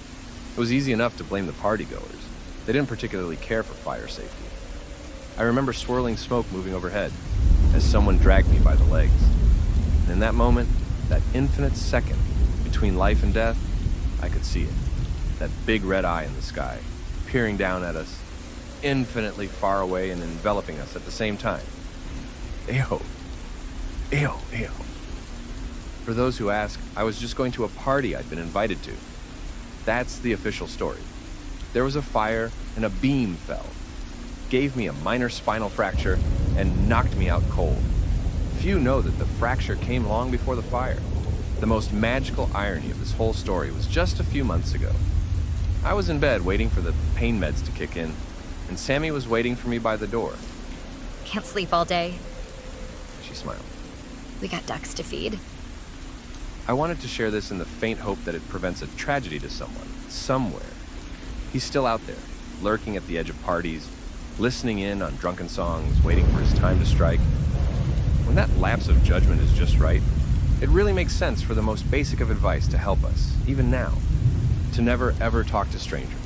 It was easy enough to blame the partygoers. They didn't particularly care for fire safety. I remember swirling smoke moving overhead as someone dragged me by the legs. And in that moment, that infinite second between life and death, I could see it. That big red eye in the sky, peering down at us, infinitely far away and enveloping us at the same time. Ew. Ew, ew. For those who ask, I was just going to a party I'd been invited to. That's the official story. There was a fire and a beam fell, gave me a minor spinal fracture, and knocked me out cold. Few know that the fracture came long before the fire. The most magical irony of this whole story was just a few months ago. I was in bed waiting for the pain meds to kick in, and Sammy was waiting for me by the door. Can't sleep all day. She smiled. We got ducks to feed. I wanted to share this in the faint hope that it prevents a tragedy to someone, somewhere. He's still out there, lurking at the edge of parties, listening in on drunken songs, waiting for his time to strike. When that lapse of judgment is just right, it really makes sense for the most basic of advice to help us, even now, to never ever talk to strangers.